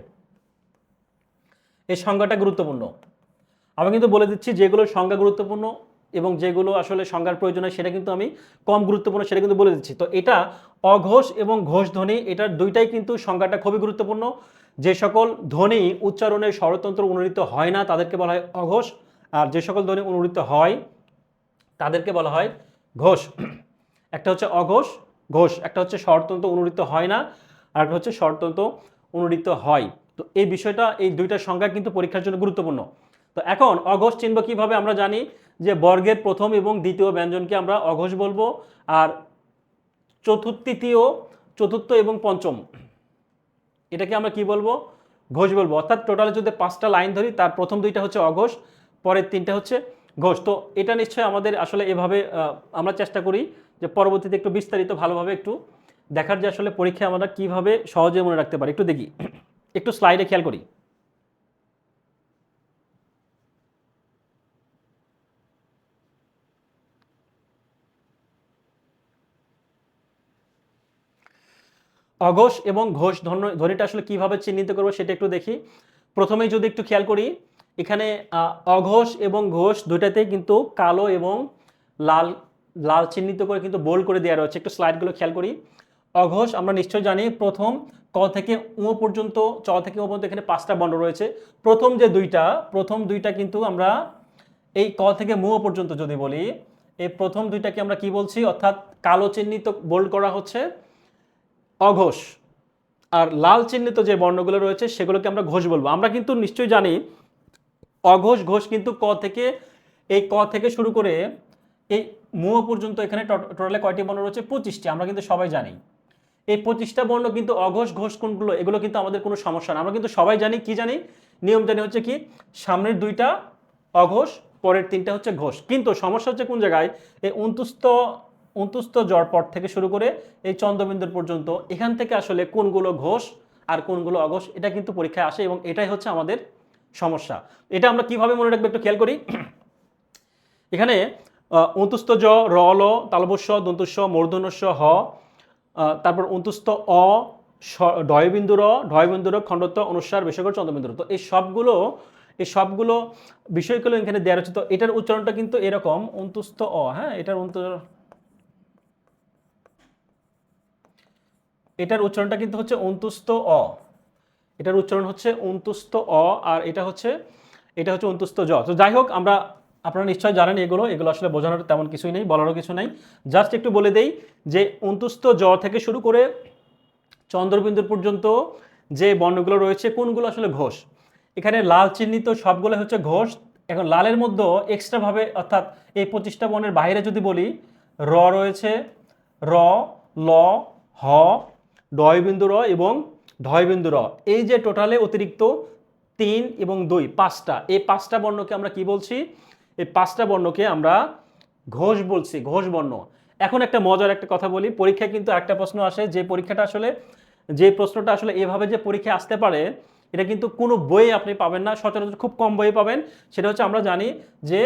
এই সংজ্ঞাটা গুরুত্বপূর্ণ। আমি কিন্তু বলে দিচ্ছি যেগুলো সংজ্ঞা গুরুত্বপূর্ণ এবং যেগুলো আসলে সংজ্ঞার প্রয়োজন হয় সেটা কিন্তু আমি কম গুরুত্বপূর্ণ সেটা কিন্তু বলে দিচ্ছি। তো এটা অঘোষ এবং ঘোষ ধ্বনি, এটার দুইটাই কিন্তু সংজ্ঞাটা খুবই গুরুত্বপূর্ণ। যে সকল ধ্বনি উচ্চারণের স্বরতন্ত্র অনুদিত হয় না তাদেরকে বলা হয় অঘোষ, আর যে সকল ধ্বনি অনুদিত হয় তাদেরকে বলা হয় ঘোষ। একটা হচ্ছে অঘোষ, ঘোষ, একটা হচ্ছে স্বরতন্ত্র অনুদিত হয় না, আর একটা হচ্ছে স্বরতন্ত্র অনুদিত হয়। তো এই বিষয়টা, এই দুইটা সংজ্ঞা কিন্তু পরীক্ষার জন্য গুরুত্বপূর্ণ। তো এখন অঘোষ চিনব কিভাবে? আমরা জানি যে বর্গের প্রথম এবং দ্বিতীয় ব্যঞ্জনকে আমরা অঘোষ বলবো, আর তৃতীয়, চতুর্থ এবং পঞ্চম এটাকে আমরা কি বলবো? ঘোষ বলবো। অর্থাৎ টোটাল যদি 5টা লাইন ধরি, তার প্রথম দুইটা হচ্ছে অঘোষ, পরের 3টা হচ্ছে ঘোষ। তো এটা নিশ্চয়ই আমাদের আসলে এভাবে আমরা চেষ্টা করি যে পরবর্তীতে একটু বিস্তারিত ভালোভাবে একটু দেখার, যে আসলে পরীক্ষায় আমরা কিভাবে সহজে মনে রাখতে পারি। একটু দেখি, একটু স্লাইডে খেয়াল করি। অঘোষ এবং ঘোষ ধ্বনিটা আসলে কিভাবে চিহ্নিত করবো সেটা একটু দেখি। প্রথমেই যদি একটু খেয়াল করি, এখানে অঘোষ এবং ঘোষ দুইটাতেই কিন্তু কালো এবং লাল লাল চিহ্নিত করে কিন্তু বোল্ড করে দেওয়া রয়েছে। একটু স্লাইডগুলো খেয়াল করি। অঘোষ আমরা নিশ্চয়ই জানি প্রথম ক থেকে উ পর্যন্ত, চ থেকে ও পর্যন্ত এখানে 5টা বর্ণ রয়েছে। প্রথম দুইটা কিন্তু আমরা এই ক থেকে মু পর্যন্ত যদি বলি, এই প্রথম দুইটাকে আমরা কি বলছি? অর্থাৎ কালো চিহ্নিত বোল্ড করা হচ্ছে অঘোষ, আর লাল চিহ্নিত যে বর্ণগুলো রয়েছে সেগুলোকে আমরা ঘোষ বলবো। আমরা কিন্তু নিশ্চয়ই জানি অঘোষ ঘোষ কিন্তু ক থেকে শুরু করে এই মু পর্যন্ত এখানে টোটালে কয়টি বর্ণ রয়েছে? 25টি। আমরা কিন্তু সবাই জানি এই 25টা বর্ণ কিন্তু অঘোষ ঘোষ কোনগুলো, এগুলো কিন্তু আমাদের কোনো সমস্যা না। আমরা কিন্তু সবাই জানি, কি জানি? নিয়ম জানি হচ্ছে কি, সামনের দুইটা অঘোষ, পরের 3টা হচ্ছে ঘোষ। কিন্তু সমস্যা হচ্ছে কোন জায়গায়? এই অন্তুস্থ জ্বর পর থেকে শুরু করে এই চন্দ্রবিন্দুর পর্যন্ত, এখান থেকে আসলে কোনগুলো ঘোষ আর কোনগুলো অঘোষ এটা কিন্তু পরীক্ষায় আসে, এবং এটাই হচ্ছে আমাদের সমস্যা। এটা আমরা কিভাবে মনে রাখবো একটু খেয়াল করি। এখানে অন্তুস্থ জ, র, ল, তালবস্য, দন্তস্য, মূর্ধন্যস্য, হ, তারপর অন্তুস্থ অ, ঢয়বিন্দু র, খণ্ডত্ব, অনুস্বার, বেশকর, চন্দ্রবিন্দু। তো এই সবগুলো বিষয়গুলো এখানে দেওয়া রয়েছে। তো এটার উচ্চারণটা কিন্তু এরকম, অন্তুস্থ অ। হ্যাঁ, এটার উচ্চারণটা কিন্তু হচ্ছে অন্তুস্থ অ। এটার উচ্চারণ হচ্ছে অন্তুস্থ অ, আর এটা হচ্ছে অন্তুস্থ জ। তো যাই হোক, আপনারা নিশ্চয়ই জানেন এগুলো আসলে বোঝানোর তেমন কিছুই নেই, বলারও কিছু নাই। জাস্ট একটু বলে দেই যে অন্তুস্থ জ থেকে শুরু করে চন্দ্রবিন্দুর পর্যন্ত যে বর্ণগুলো রয়েছে কোনগুলো আসলে ঘোষ। এখানে লাল চিহ্নিত সবগুলো হচ্ছে ঘোষ। এখন লালের মধ্যে এক্সট্রাভাবে, অর্থাৎ এই 25টা বর্ণের বাইরে যদি বলি, র রয়েছে, র, ল, হ, ডয়বিন্দু র এবং ঢয়বিন্দু র। এই যে টোটালে অতিরিক্ত 3 এবং 2, 5টা, এই 5টা বর্ণকে আমরা কি বলছি? এই 5টা বর্ণকে আমরা ঘোষ বলছি, ঘোষ বর্ণ। এখন একটা মজার একটা কথা বলি, পরীক্ষায় কিন্তু একটা প্রশ্ন আসে, যে প্রশ্নটা আসলে এভাবে যে পরীক্ষায় আসতে পারে, এটা কিন্তু কোনো বইয়ে আপনি পাবেন না, সচরাচর খুব কম বইয়ে পাবেন। সেটা হচ্ছে, আমরা জানি যে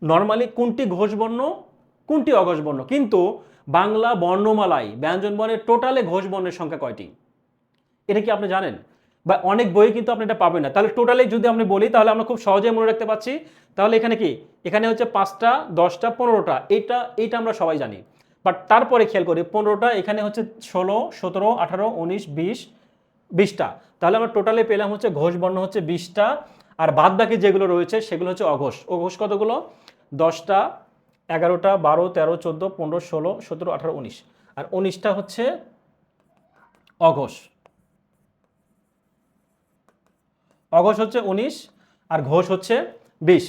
নর্মালি কোনটি ঘোষ বর্ণ, কোনটি অঘোষ বর্ণ, কিন্তু বাংলা বর্ণমালায় ব্যঞ্জন বর্ণের টোটালে ঘোষ বর্ণের সংখ্যা কয়টি? এটা কি আপনি জানেন? বা অনেক বই কিন্তু আপনি এটা পাবেন না। তাহলে টোটালি যদি আমি বলি, তাহলে আমরা খুব সহজেই মনে রাখতে পারছি। তাহলে এখানে কি, এখানে হচ্ছে 5টা, 10টা, 15টা, এইটা আমরা সবাই জানি। বাট তারপরে খেয়াল করি 15টা, এখানে হচ্ছে 16, 17, 18, 19, 20, 20টা। তাহলে আমরা টোটালে পেলাম হচ্ছে ঘোষ বর্ণ হচ্ছে 20টা, আর বাদ বাকি যেগুলো রয়েছে সেগুলো হচ্ছে অঘোষ। অঘোষ কতগুলো? 10টা, 11টা, 12, 13, 14, 15, 16, 17, 18, 19, আর 19টা হচ্ছে অঘোষ। অঘোষ হচ্ছে 19 আর ঘোষ হচ্ছে 20।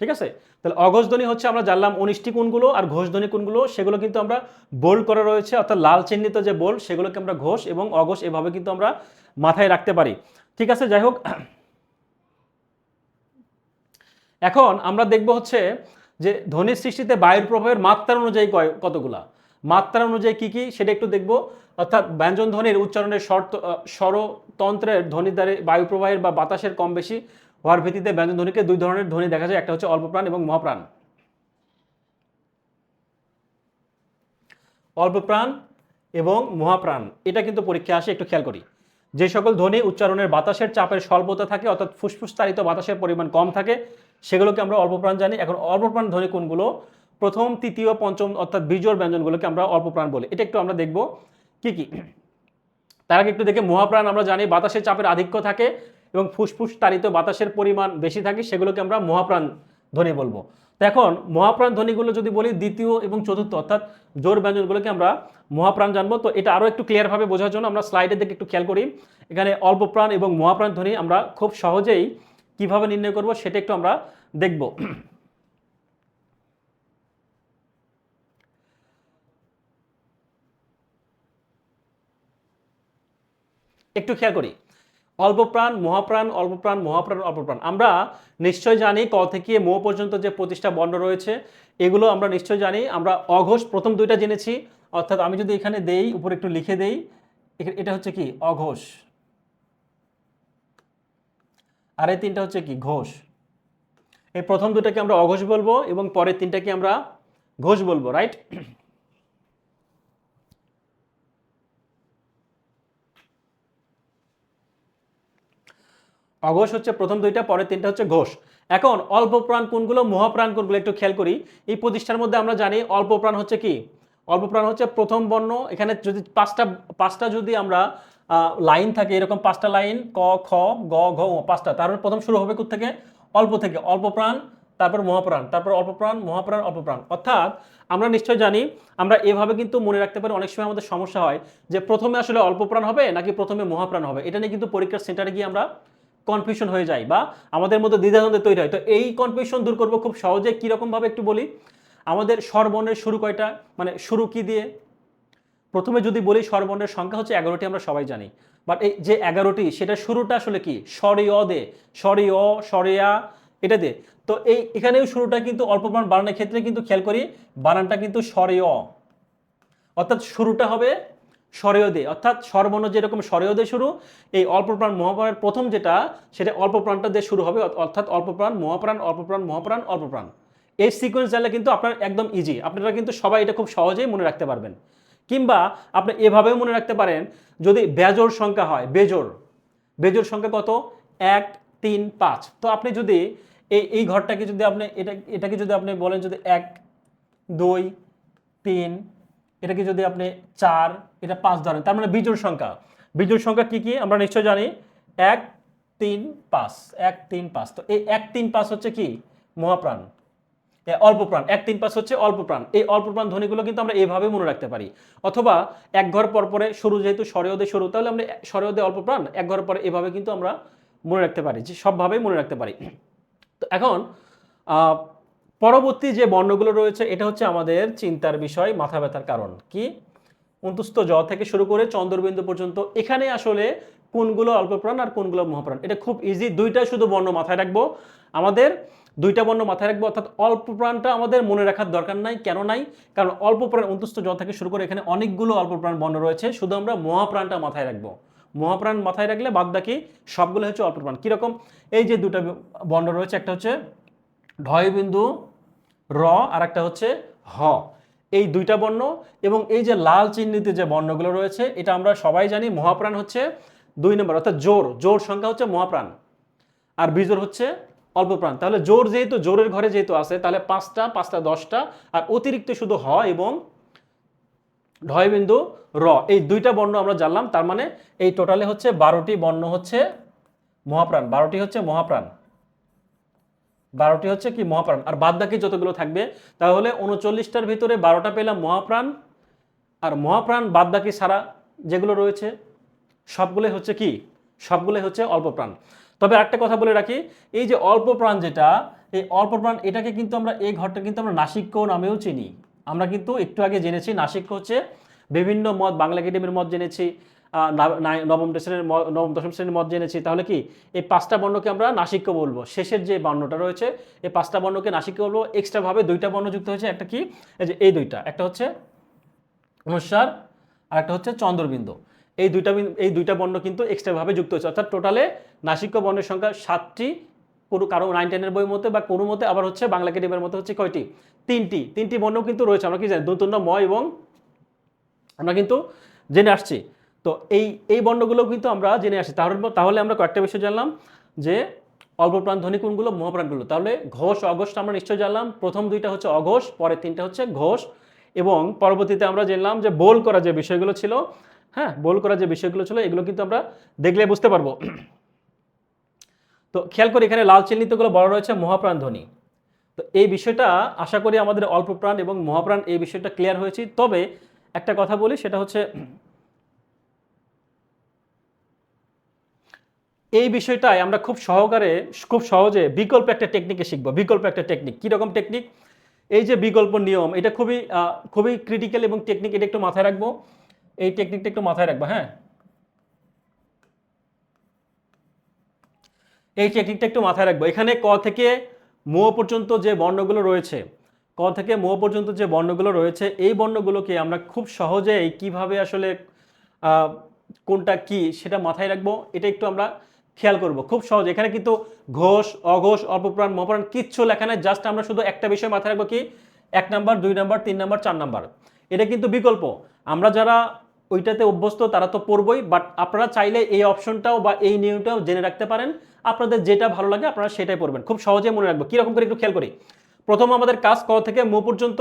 ঠিক আছে? তাহলে অঘোষ ধ্বনি হচ্ছে, আমরা জানলাম 19টি কোনগুলো, আর ঘোষ ধ্বনি কোনগুলো সেগুলো কিন্তু আমরা বোল্ড করা রয়েছে, অর্থাৎ লাল চিহ্নিত যে বোল্ড, সেগুলোকে আমরা ঘোষ এবং অঘোষ এভাবে কিন্তু আমরা মাথায় রাখতে পারি। ঠিক আছে, যাই হোক, এখন আমরা দেখব হচ্ছে যে ধ্বনির সৃষ্টিতে বায়ুর প্রভাবের মাত্রা অনুযায়ী কতগুলা, মাত্রা অনুযায়ী কি কি সেটা একটু দেখব। অর্থাৎ ব্যঞ্জন ধ্বনির উচ্চারণের স্বরতন্ত্রের ধ্বনির দ্বারা বায়ু প্রবাহের বা বাতাসের কম বেশি হওয়ার ভিত্তিতে ব্যঞ্জন ধ্বনিকে 2 ধরনের ধ্বনি দেখা যায়, একটা হচ্ছে অল্পপ্রাণ এবং মহাপ্রাণ। অল্পপ্রাণ এবং মহাপ্রাণ, এটা কিন্তু পরীক্ষায় আসে, একটু খেয়াল করি। যে সকল ধ্বনি উচ্চারণের বাতাসের চাপের স্বল্পতা থাকে, অর্থাৎ ফুসফুস তাড়িত বাতাসের পরিমাণ কম থাকে, সেগুলোকে আমরা অল্পপ্রাণ জানি। এখন অল্পপ্রাণ ধ্বনি কোনগুলো? প্রথম, তৃতীয়, পঞ্চম, অর্থাৎ বিজোড় ব্যঞ্জনগুলোকে আমরা অল্পপ্রাণ বলি। এটা একটু আমরা দেখব কি কি। তার আগে একটু দেখে, মহাপ্রাণ আমরা জানি বাতাসের চাপের আধিক্য থাকে এবং ফুসফুস তাড়িত বাতাসের পরিমাণ বেশি থাকে, সেগুলোকে আমরা মহাপ্রাণ ধ্বনি বলবো। তো এখন মহাপ্রাণ ধ্বনিগুলো যদি বলি, দ্বিতীয় এবং চতুর্থ অর্থাৎ জোর ব্যঞ্জনগুলোকে আমরা মহাপ্রাণ জানবো। তো এটা আরও একটু ক্লিয়ারভাবে বোঝার জন্য আমরা স্লাইডের দিকে একটু খেয়াল করি। এখানে অল্পপ্রাণ এবং মহাপ্রাণ ধ্বনি আমরা খুব সহজেই কিভাবে নির্ণয় করব সেটা একটু আমরা দেখব। একটু খেয়াল করি, অল্পপ্রাণ, মহাপ্রাণ, অল্পপ্রাণ, মহাপ্রাণ, অল্পপ্রাণ। আমরা নিশ্চয় জানি ক থেকে ম পর্যন্ত যে 25টা বর্ণ রয়েছে, এগুলো আমরা নিশ্চয় জানি। আমরা অঘোষ প্রথম 2টা জেনেছি, অর্থাৎ আমি যদি এখানে দেই, উপরে একটু লিখে দেই, এটা হচ্ছে কি অঘোষ, আর এই 3টা হচ্ছে কি ঘোষ। এই প্রথম 2টাকে আমরা অঘোষ বলবো এবং পরের 3টাকে আমরা ঘোষ বলবো, রাইট? অঘোষ হচ্ছে প্রথম 2টা, পরের 3টা হচ্ছে ঘোষ। এখন অল্পপ্রাণ কোনগুলো, মহাপ্রাণ কোনগুলো একটু খেয়াল করি। এই 25টার মধ্যে আমরা জানি অল্পপ্রাণ হচ্ছে কি, অল্পপ্রাণ হচ্ছে প্রথম বর্ণ। এখানে যদি পাঁচটা যদি আমরা লাইন থাকে, এরকম 5টা লাইন, ক, খ, গ, ঘ, ঙ, 5টা, তারপর প্রথম শুরু হবে কোত্থেকে? অল্প থেকে, অল্পপ্রাণ, তারপর মহাপ্রাণ, তারপর অল্পপ্রাণ, মহাপ্রাণ, অল্পপ্রাণ। অর্থাৎ আমরা নিশ্চয় জানি, আমরা এভাবে কিন্তু মনে রাখতে পারি। অনেক সময় আমাদের সমস্যা হয় যে প্রথমে আসলে অল্পপ্রাণ হবে নাকি প্রথমে মহাপ্রাণ হবে, এটা নিয়ে কিন্তু পরীক্ষার সেন্টারে গিয়ে আমরা কনফিউশন হয়ে যায় বা আমাদের মধ্যে দ্বিধাদ্বন্দ্ব তৈরি হয়। তো এই কনফিউশন দূর করবো খুব সহজে, কীরকমভাবে একটু বলি। আমাদের স্বরবর্ণের শুরু কয়টা, মানে শুরু কি দিয়ে? প্রথমে যদি বলি, স্বরবর্ণের সংখ্যা হচ্ছে 11টি, আমরা সবাই জানি। বাট এই যে 11টি, সেটা শুরুটা আসলে কি? স্বরীয় দে, স্বরীয়, স্বরিয়া, এটা দে। তো এখানেও শুরুটা কিন্তু অল্পপ্রাণ বানানের ক্ষেত্রে কিন্তু খেয়াল করি, বানানটা কিন্তু স্বরীয়, অর্থাৎ শুরুটা হবে স্বরীয় দে, অর্থাৎ স্বরবর্ণ যেরকম স্বরীয় দিয়ে শুরু, এই অল্পপ্রাণ মহাপ্রাণের প্রথম যেটা, সেটা অল্পপ্রাণটা দিয়ে শুরু হবে, অর্থাৎ অল্পপ্রাণ, মহাপ্রাণ, অল্পপ্রাণ, মহাপ্রাণ, অল্পপ্রাণ। এই সিকোয়েন্স জানলে কিন্তু আপনার একদম ইজি, আপনারা কিন্তু সবাই এটা খুব সহজেই মনে রাখতে পারবেন। কিংবা আপনি এভাবেও মনে রাখতে পারেন, যদি বেজোড় সংখ্যা হয়, বেজোড় সংখ্যা কত? 1, 3, 5। তো আপনি যদি এই ঘরটাকে যদি আপনি এটাকে যদি আপনি বলেন, যদি 1, 2, 3, এটাকে যদি আপনি 4, এটা 5 ধরেন, তার মানে বিজোড় সংখ্যা। বিজোড় সংখ্যা কি কি আমরা নিশ্চয় জানি, 1 3 5, 1 3 5। তো এই 1 3 5 হচ্ছে কি মহাপ্রাণ, অল্প প্রাণ। 1 3 5 হচ্ছে অল্প প্রাণ। এই অল্প প্রাণ ধ্বনিগুলো কিন্তু আমরা এইভাবে মনে রাখতে পারি, অথবা এক ঘর পর পরে শুরু, যেহেতু স্বরেয়দে শুরু, তাহলে আমরা স্বরেয়দে অল্প প্রাণ এক ঘর পরে এভাবে কিন্তু আমরা মনে রাখতে পারি, যে সবভাবেই মনে রাখতে পারি। তো এখন পরবর্তী যে বর্ণগুলো রয়েছে এটা হচ্ছে আমাদের চিন্তার বিষয়, মাথা ব্যথার কারণ কি, অন্তুস্থ জ থেকে শুরু করে চন্দ্রবিন্দু পর্যন্ত। এখানে আসলে কোনগুলো অল্পপ্রাণ আর কোনগুলো মহাপ্রাণ, এটা খুব ইজি। দুইটা শুধু বর্ণ মাথায় রাখবো, আমাদের দুইটা বর্ণ মাথায় রাখবো, অর্থাৎ অল্প প্রাণটা আমাদের মনে রাখার দরকার নাই। কেন নাই? কারণ অল্প প্রাণ অন্তুস্থ জ থেকে শুরু করে এখানে অনেকগুলো অল্প প্রাণ বর্ণ রয়েছে, শুধু আমরা মহাপ্রাণটা মাথায় রাখবো। মহাপ্রাণ মাথায় রাখলে বাদ বাকি সবগুলো হচ্ছে অল্প প্রাণ। কিরকম? এই যে দুটো বর্ণ রয়েছে, একটা হচ্ছে ঢয় বিন্দু র, আর একটা হচ্ছে হ, এই দুইটা বর্ণ, এবং এই যে লাল চিহ্নিত যে বর্ণগুলো রয়েছে এটা আমরা সবাই জানি। মহাপ্রাণ হচ্ছে 2 নম্বর, অর্থাৎ জোর, জোর সংখ্যা হচ্ছে মহাপ্রাণ, আর বিজোড় হচ্ছে অল্প প্রাণ। তাহলে জোর যেহেতু জোরের ঘরে যেহেতু আছে, তাহলে 5টা 5টা 10টা, আর অতিরিক্ত শুধু হ এবং ঢয় বিন্দু র, এই দুইটা বর্ণ আমরা জানলাম। তার মানে এই টোটালে হচ্ছে 12টি বর্ণ হচ্ছে মহাপ্রাণ, 12টি হচ্ছে মহাপ্রাণ, 12টি হচ্ছে কি মহাপ্রাণ, আর বাদ বাকি যতগুলো থাকবে, তাহলে 39টার ভিতরে 12টা পেলাম মহাপ্রাণ, আর মহাপ্রাণ বাদ বাকি সারা যেগুলো রয়েছে সবগুলোই হচ্ছে কি, সবগুলোই হচ্ছে অল্প প্রাণ। তবে একটা কথা বলে রাখি, এই যে অল্প প্রাণ যেটা, এই অল্প প্রাণ এটাকে কিন্তু আমরা, এই ঘরটা কিন্তু আমরা নাসিক্য নামেও চিনি। আমরা কিন্তু একটু আগে জেনেছি নাসিক্য হচ্ছে বিভিন্ন মত, বাংলা একাডেমির মত জেনেছি, নবম দশম শ্রেণীর মত জেনেছি। তাহলে কি এই 5টা বর্ণকে আমরা নাসিক্য বলবো, শেষের যে বর্ণটা রয়েছে এই 5টা বর্ণকে নাসিক্য বলবো। এক্সট্রা ভাবে 2টা বর্ণ যুক্ত হয়েছে, একটা কি, এই যে এই দুইটা, একটা হচ্ছে অনুস্বার আর একটা হচ্ছে চন্দ্রবিন্দু। এই দুইটা বর্ণ কিন্তু এক্সট্রা ভাবে যুক্ত হয়েছে, অর্থাৎ টোটালে নাসিক্য বর্ণের সংখ্যা 7টি। কারো 9 10-এর বই মতে বা কোনো মতে, আবার হচ্ছে বাংলা একাডেমির মতে হচ্ছে কয়টি, 3টি বর্ণ কিন্তু রয়েছে। আমরা কি জানি, দন্তন্য ম, এবং আমরা কিন্তু জেনে আসছি। তো এই বর্ণগুলো কিন্তু আমরা জেনে আসছি। তাহলে আমরা কয়েকটা বিষয় জানলাম, যে অল্প প্রাণ ধ্বনি কোনগুলো, মহাপ্রাণগুলো। তাহলে ঘোষ অঘোষটা আমরা নিশ্চয় জানলাম, প্রথম দুইটা হচ্ছে অঘোষ, পরের 3টা হচ্ছে ঘোষ, এবং পরবর্তীতে আমরা জানলাম যে বোল করা যে বিষয়গুলো ছিল, হ্যাঁ, বোল করা যে বিষয়গুলো ছিল এগুলো কিন্তু আমরা দেখলে বুঝতে পারবো। তো খেয়াল করি এখানে লাল চিহ্নিতগুলো বলা রয়েছে মহাপ্রাণ ধ্বনি। তো এই বিষয়টা আশা করি আমাদের অল্প প্রাণ এবং মহাপ্রাণ এই বিষয়টা ক্লিয়ার হয়েছে। তবে একটা কথা বলি, সেটা হচ্ছে এই বিষয়টাই আমরা খুব সহজে বিকল্প একটা টেকনিকে শিখবো। বিকল্প একটা টেকনিক, কীরকম টেকনিক? এই যে বিকল্প নিয়ম, এটা খুবই ক্রিটিক্যাল এবং টেকনিক, এটা একটু মাথায় রাখবো। এই টেকনিকটা একটু মাথায় রাখবো, হ্যাঁ, এই টেকনিকটা একটু মাথায় রাখবো। এখানে ক থেকে ম পর্যন্ত যে বর্ণগুলো রয়েছে, ক থেকে ম পর্যন্ত যে বর্ণগুলো রয়েছে, এই বর্ণগুলোকে আমরা খুব সহজেই কিভাবে আসলে কোনটা কি সেটা মাথায় রাখবো, এটা একটু আমরা খেয়াল করব। খুব সহজ, এখানে কিন্তু ঘোষ অঘোষ অল্পপ্রাণ মহাপ্রাণ কিচ্ছু লেখা নেই, জাস্ট আমরা শুধু একটা বিষয় মাথায় রাখবো, কি 1 নাম্বার 2 নাম্বার 3 নাম্বার 4 নাম্বার। এটা কিন্তু বিকল্প, আমরা যারা ওইটাতে অভ্যস্ত তারা তো পড়বই, বাট আপনারা চাইলে এই অপশনটাও বা এই নিয়মটাও জেনে রাখতে পারেন। আপনাদের যেটা ভালো লাগে আপনারা সেটাই পড়বেন, খুব সহজে মনে রাখবো। কীরকম করে একটু খেয়াল করি। প্রথম আমাদের কাজ ক থেকে ম পর্যন্ত,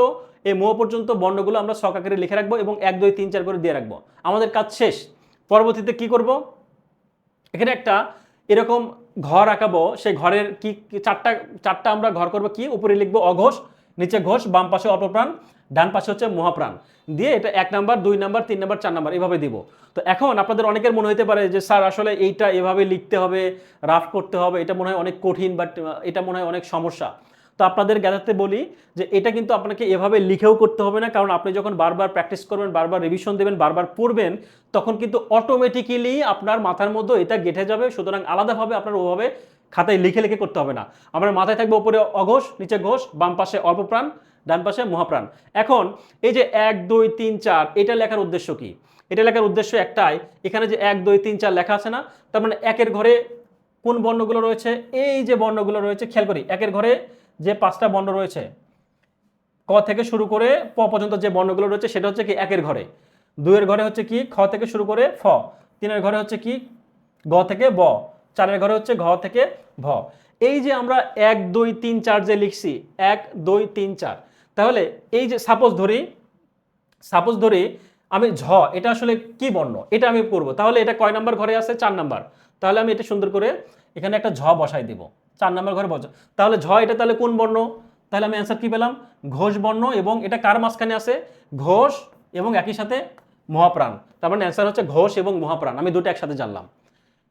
এই ম পর্যন্ত বর্ণগুলো আমরা ছক আকারে লিখে রাখবো এবং 1 2 3 4 করে দিয়ে রাখবো, আমাদের কাজ শেষ। পরবর্তীতে কি করব, এখানে একটা এরকম ঘর আঁকাবো, সেই ঘরের কি চারটা আমরা ঘর করবো, কি উপরে লিখবো অঘোষ, নিচে ঘোষ, বাম পাশে অল্পপ্রাণ, ডান পাশে হচ্ছে মহাপ্রাণ, দিয়ে এটা 1 নাম্বার 2 নাম্বার 3 নাম্বার 4 নাম্বার এভাবে দিব। তো এখন আপনাদের অনেকের মনে হতে পারে যে স্যার আসলে এইটা এভাবে লিখতে হবে, রাফ করতে হবে, এটা মনে হয় অনেক কঠিন, বাট এটা মনে হয় অনেক সমস্যা। তো আপনাদের জ্ঞাতার্থে বলি যে এটা কিন্তু আপনাকে এভাবে লিখেও করতে হবে না, কারণ আপনি যখন বারবার প্র্যাকটিস করবেন, বারবার রিভিশন দেবেন, বারবার পড়বেন, তখন কিন্তু অটোমেটিক্যালি আপনার মাথার মধ্যে এটা গেঁথে যাবে। সুতরাং আলাদাভাবে আপনার ওভাবে খাতায় লিখে লিখে করতে হবে না। আপনার মাথায় থাকবে উপরে অঘোষ, নিচে ঘোষ, বাম পাশে অল্পপ্রাণ, ডান পাশে মহাপ্রাণ। এখন এই যে 1 2 3 4 এটা লেখার উদ্দেশ্য কি? এটা লেখার উদ্দেশ্য একটাই, এখানে যে 1 2 3 4 লেখা আছে না, তার মানে একের ঘরে কোন বর্ণগুলো রয়েছে, এই যে বর্ণগুলো রয়েছে, খেয়াল করি একের ঘরে যে 5টা বর্ণ রয়েছে, ক থেকে শুরু করে প পর্যন্ত যে বর্ণগুলো রয়েছে সেটা হচ্ছে কি একের ঘরে। 2 এর ঘরে হচ্ছে কি খ থেকে শুরু করে ফ, 3 এর ঘরে হচ্ছে কি গ থেকে ব, 4 এর ঘরে হচ্ছে ঘ থেকে ভ। এই যে আমরা 1 2 3 4 যে লিখছি 1 2 3 4, তাহলে এই যে সাপোজ ধরি আমি ঝ, এটা আসলে কি বর্ণ এটা আমি করব। তাহলে এটা কয় নাম্বার ঘরে আছে? 4 নাম্বার। তাহলে আমি এটা সুন্দর করে এখানে একটা ঝ বসাই দিব, 4 নাম্বার ঘরে বসা। তাহলে ঝ এটা তাহলে কোন বর্ণ? তাহলে আমি অ্যান্সার কি পেলাম? ঘোষ বর্ণ। এবং এটা কার মাঝখানে আছে? ঘোষ এবং একই সাথে মহাপ্রাণ। তার মানে অ্যান্সার হচ্ছে ঘোষ এবং মহাপ্রাণ। আমি দুটো একসাথে জানলাম।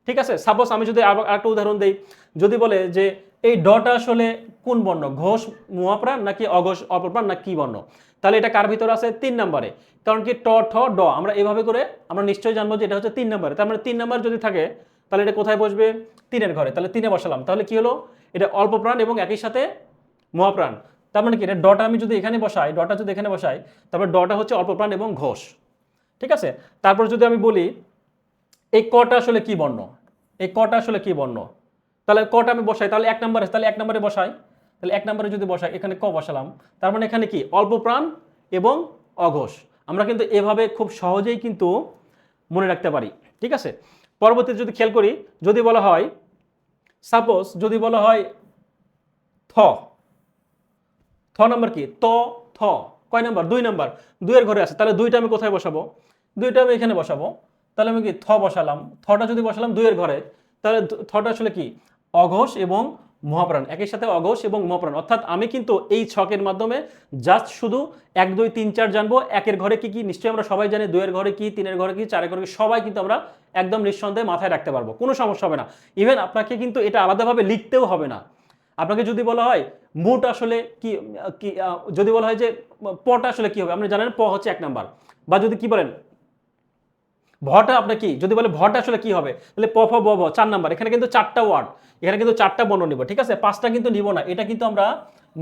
ঠিক আছে, সাপোজ আমি যদি আরেকটা উদাহরণ দেই, যদি বলে যে এই ডটা আসলে কোন বর্ণ? ঘোষ মহাপ্রাণ নাকি অঘোষ অপপ্রাণ না কি বর্ণ? তাহলে এটা কার ভিতরে আছে? 3 নম্বরে। কারণ কি ট ঠ ড আমরা এভাবে করে আমরা নিশ্চয়ই জানবো যে এটা হচ্ছে 3 নম্বরে। তার মানে 3 নম্বর যদি থাকে তাহলে এটা কোথায় বসবে? 3-এর ঘরে। তাহলে 3-এ বসালাম। তাহলে কি হলো? এটা অল্প প্রাণ এবং একই সাথে মহাপ্রাণ। তার মানে কি এটা ডটা আমি যদি এখানে বসাই, ডটা যদি এখানে বসাই, তারপর ডটা হচ্ছে অল্প প্রাণ এবং ঘোষ। ঠিক আছে, তারপর যদি আমি বলি এই কটা আসলে কি বর্ণ? এই কটা আসলে কি বর্ণ? তাহলে কটা আমি বসাই, তাহলে 1 নম্বরে, তাহলে 1 নম্বরে বসাই। তাহলে 1 নম্বরে যদি বসাই, এখানে ক বসালাম। তার মানে এখানে কি অল্প প্রাণ এবং অঘোষ। আমরা কিন্তু এভাবে খুব সহজেই কিন্তু মনে রাখতে পারি। ঠিক আছে, পরবর্তীতে যদি খেয়াল করি, যদি বলা হয় সাপোজ যদি বলা হয় থ, থ নাম্বার কি? ত থ কয় নাম্বার? 2 নাম্বার। 2-এর ঘরে আছে। তাহলে 2টা আমি কোথায় বসাবো? 2টা আমি এখানে বসাবো। তাহলে আমি কি থ বসালাম, থটা যদি বসালাম 2-এর ঘরে, তাহলে থটা আসলে কি অঘোষ এবং মহাপ্রাণ। একই সাথে অঘোষ এবং মহাপ্রাণ। অর্থাৎ আমি কিন্তু এই ছকের মাধ্যমে জাস্ট শুধু 1 2 3 4 জানবো। 1-এর ঘরে কি কি নিশ্চয়ই আমরা সবাই জানি, 2-এর ঘরে কি, 3-এর ঘরে কি, 4-এর ঘরে কি, সবাই কিন্তু আমরা একদম নিঃসন্দেহে মাথায় রাখতে পারবো, কোনো সমস্যা হবে না। ইভেন আপনাকে কিন্তু এটা আলাদাভাবে লিখতেও হবে না। আপনাকে যদি বলা হয় মুট আসলে কি, কি যদি বলা হয় যে পটা আসলে কি হবে, আপনি জানেন প হচ্ছে 1 নাম্বার। বা যদি কি বলেন ভটা আপনার কি, যদি বলে ভটা আসলে কি হবে, তাহলে প ফ ব ভ 4 নাম্বার। এখানে কিন্তু 4টা ওয়ার্ড, এখানে কিন্তু 4টা বর্ণ নিব। ঠিক আছে, 5টা কিন্তু নিব না, এটা কিন্তু আমরা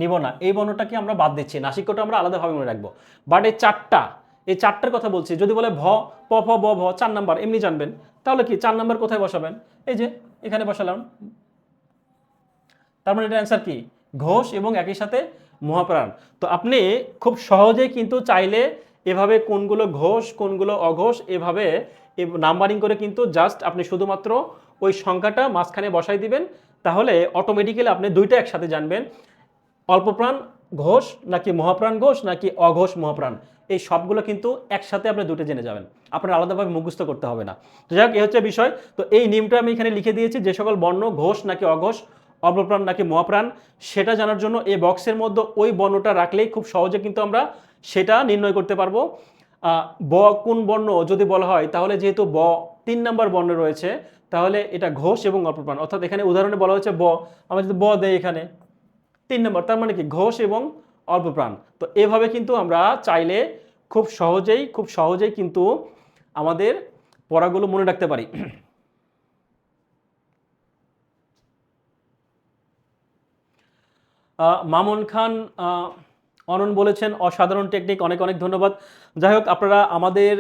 নিব না। এই বর্ণটাকে আমরা বাদ দিচ্ছি, নাসিক্যটা আমরা আলাদাভাবে মনে রাখবো। বাট এই 4টা, এই 4টার কথা বলছি। যদি বলে ভ, প ফ ব ভ 4 নাম্বার এমনি জানবেন, তাহলে কি 4 নাম্বার কোথায় বসাবেন? এই যে এখানে বসালাম। তার মানে এটা অ্যান্সার কি ঘোষ এবং একই সাথে মহাপ্রাণ। তো আপনি খুব সহজেই কিন্তু চাইলে এভাবে কোনগুলো ঘোষ কোনগুলো অঘোষ এভাবে নাম্বারিং করে কিন্তু জাস্ট আপনি শুধুমাত্র ওই সংখ্যাটা মাঝখানে বসাই দিবেন, তাহলে অটোমেটিক্যালি আপনি দুইটা একসাথে জানবেন, অল্পপ্রাণ ঘোষ নাকি মহাপ্রাণ ঘোষ নাকি অঘোষ মহাপ্রাণ। এই সবগুলো কিন্তু একসাথে আপনি দুটো জেনে যাবেন, আপনার আলাদাভাবে মুখস্থ করতে হবে না। তো যাই হোক, এই হচ্ছে বিষয়। তো এই নিয়মটা আমি এখানে লিখে দিয়েছি, যে সকল বর্ণ ঘোষ নাকি অঘোষ, অল্পপ্রাণ নাকি মহাপ্রাণ, সেটা জানার জন্য এই বক্সের মধ্যে ওই বর্ণটা রাখলেই খুব সহজে কিন্তু আমরা সেটা নির্ণয় করতে পারবো। ব কোন বর্ণ যদি বলা হয়, তাহলে যেহেতু ব 3 নাম্বার বর্ণ রয়েছে, তাহলে এটা ঘোষ এবং অল্পপ্রাণ। অর্থাৎ এখানে উদাহরণে বলা হয়েছে ব, আমরা যদি ব দেই এখানে 3 নম্বর, তার মানে কি ঘোষ এবং অল্পপ্রাণ। তো এভাবে কিন্তু আমরা চাইলে খুব সহজেই কিন্তু আমাদের পড়াগুলো মনে রাখতে পারি। মামুন খান অনন বলেছেন অসাধারণ টেকনিক, অনেক অনেক ধন্যবাদ। যাই হোক, আপনারা আমাদের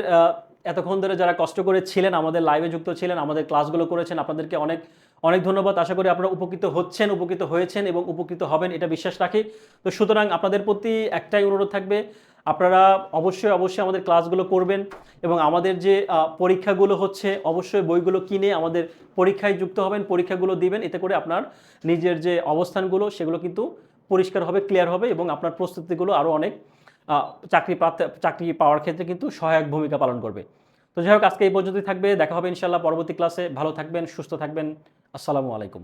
এতক্ষণ ধরে যারা কষ্ট করে ছিলেন, আমাদের লাইভে যুক্ত ছিলেন, আমাদের ক্লাসগুলো করেছেন, আপনাদেরকে অনেক অনেক ধন্যবাদ। আশা করি আপনারা উপকৃত হচ্ছেন, উপকৃত হয়েছেন এবং উপকৃত হবেন, এটা বিশ্বাস রাখি। তো সুতরাং আপনাদের প্রতি একটাই অনুরোধ থাকবে, আপনারা অবশ্যই আমাদের ক্লাসগুলো করবেন এবং আমাদের যে পরীক্ষাগুলো হচ্ছে অবশ্যই বইগুলো কিনে আমাদের পরীক্ষায় যুক্ত হবেন, পরীক্ষাগুলো দিবেন। এতে করে আপনার নিজের যে অবস্থানগুলো সেগুলো কিন্তু পরিষ্কার হবে, ক্লিয়ার হবে এবং আপনার প্রস্তুতিগুলো আরও অনেক চাকরি পাওয়ার ক্ষেত্রে কিন্তু সহায়ক ভূমিকা পালন করবে। তো যাই হোক, আজকে এই পর্যন্তই থাকবে। দেখা হবে ইনশাল্লাহ পরবর্তী ক্লাসে। ভালো থাকবেন, সুস্থ থাকবেন। আসসালামু আলাইকুম।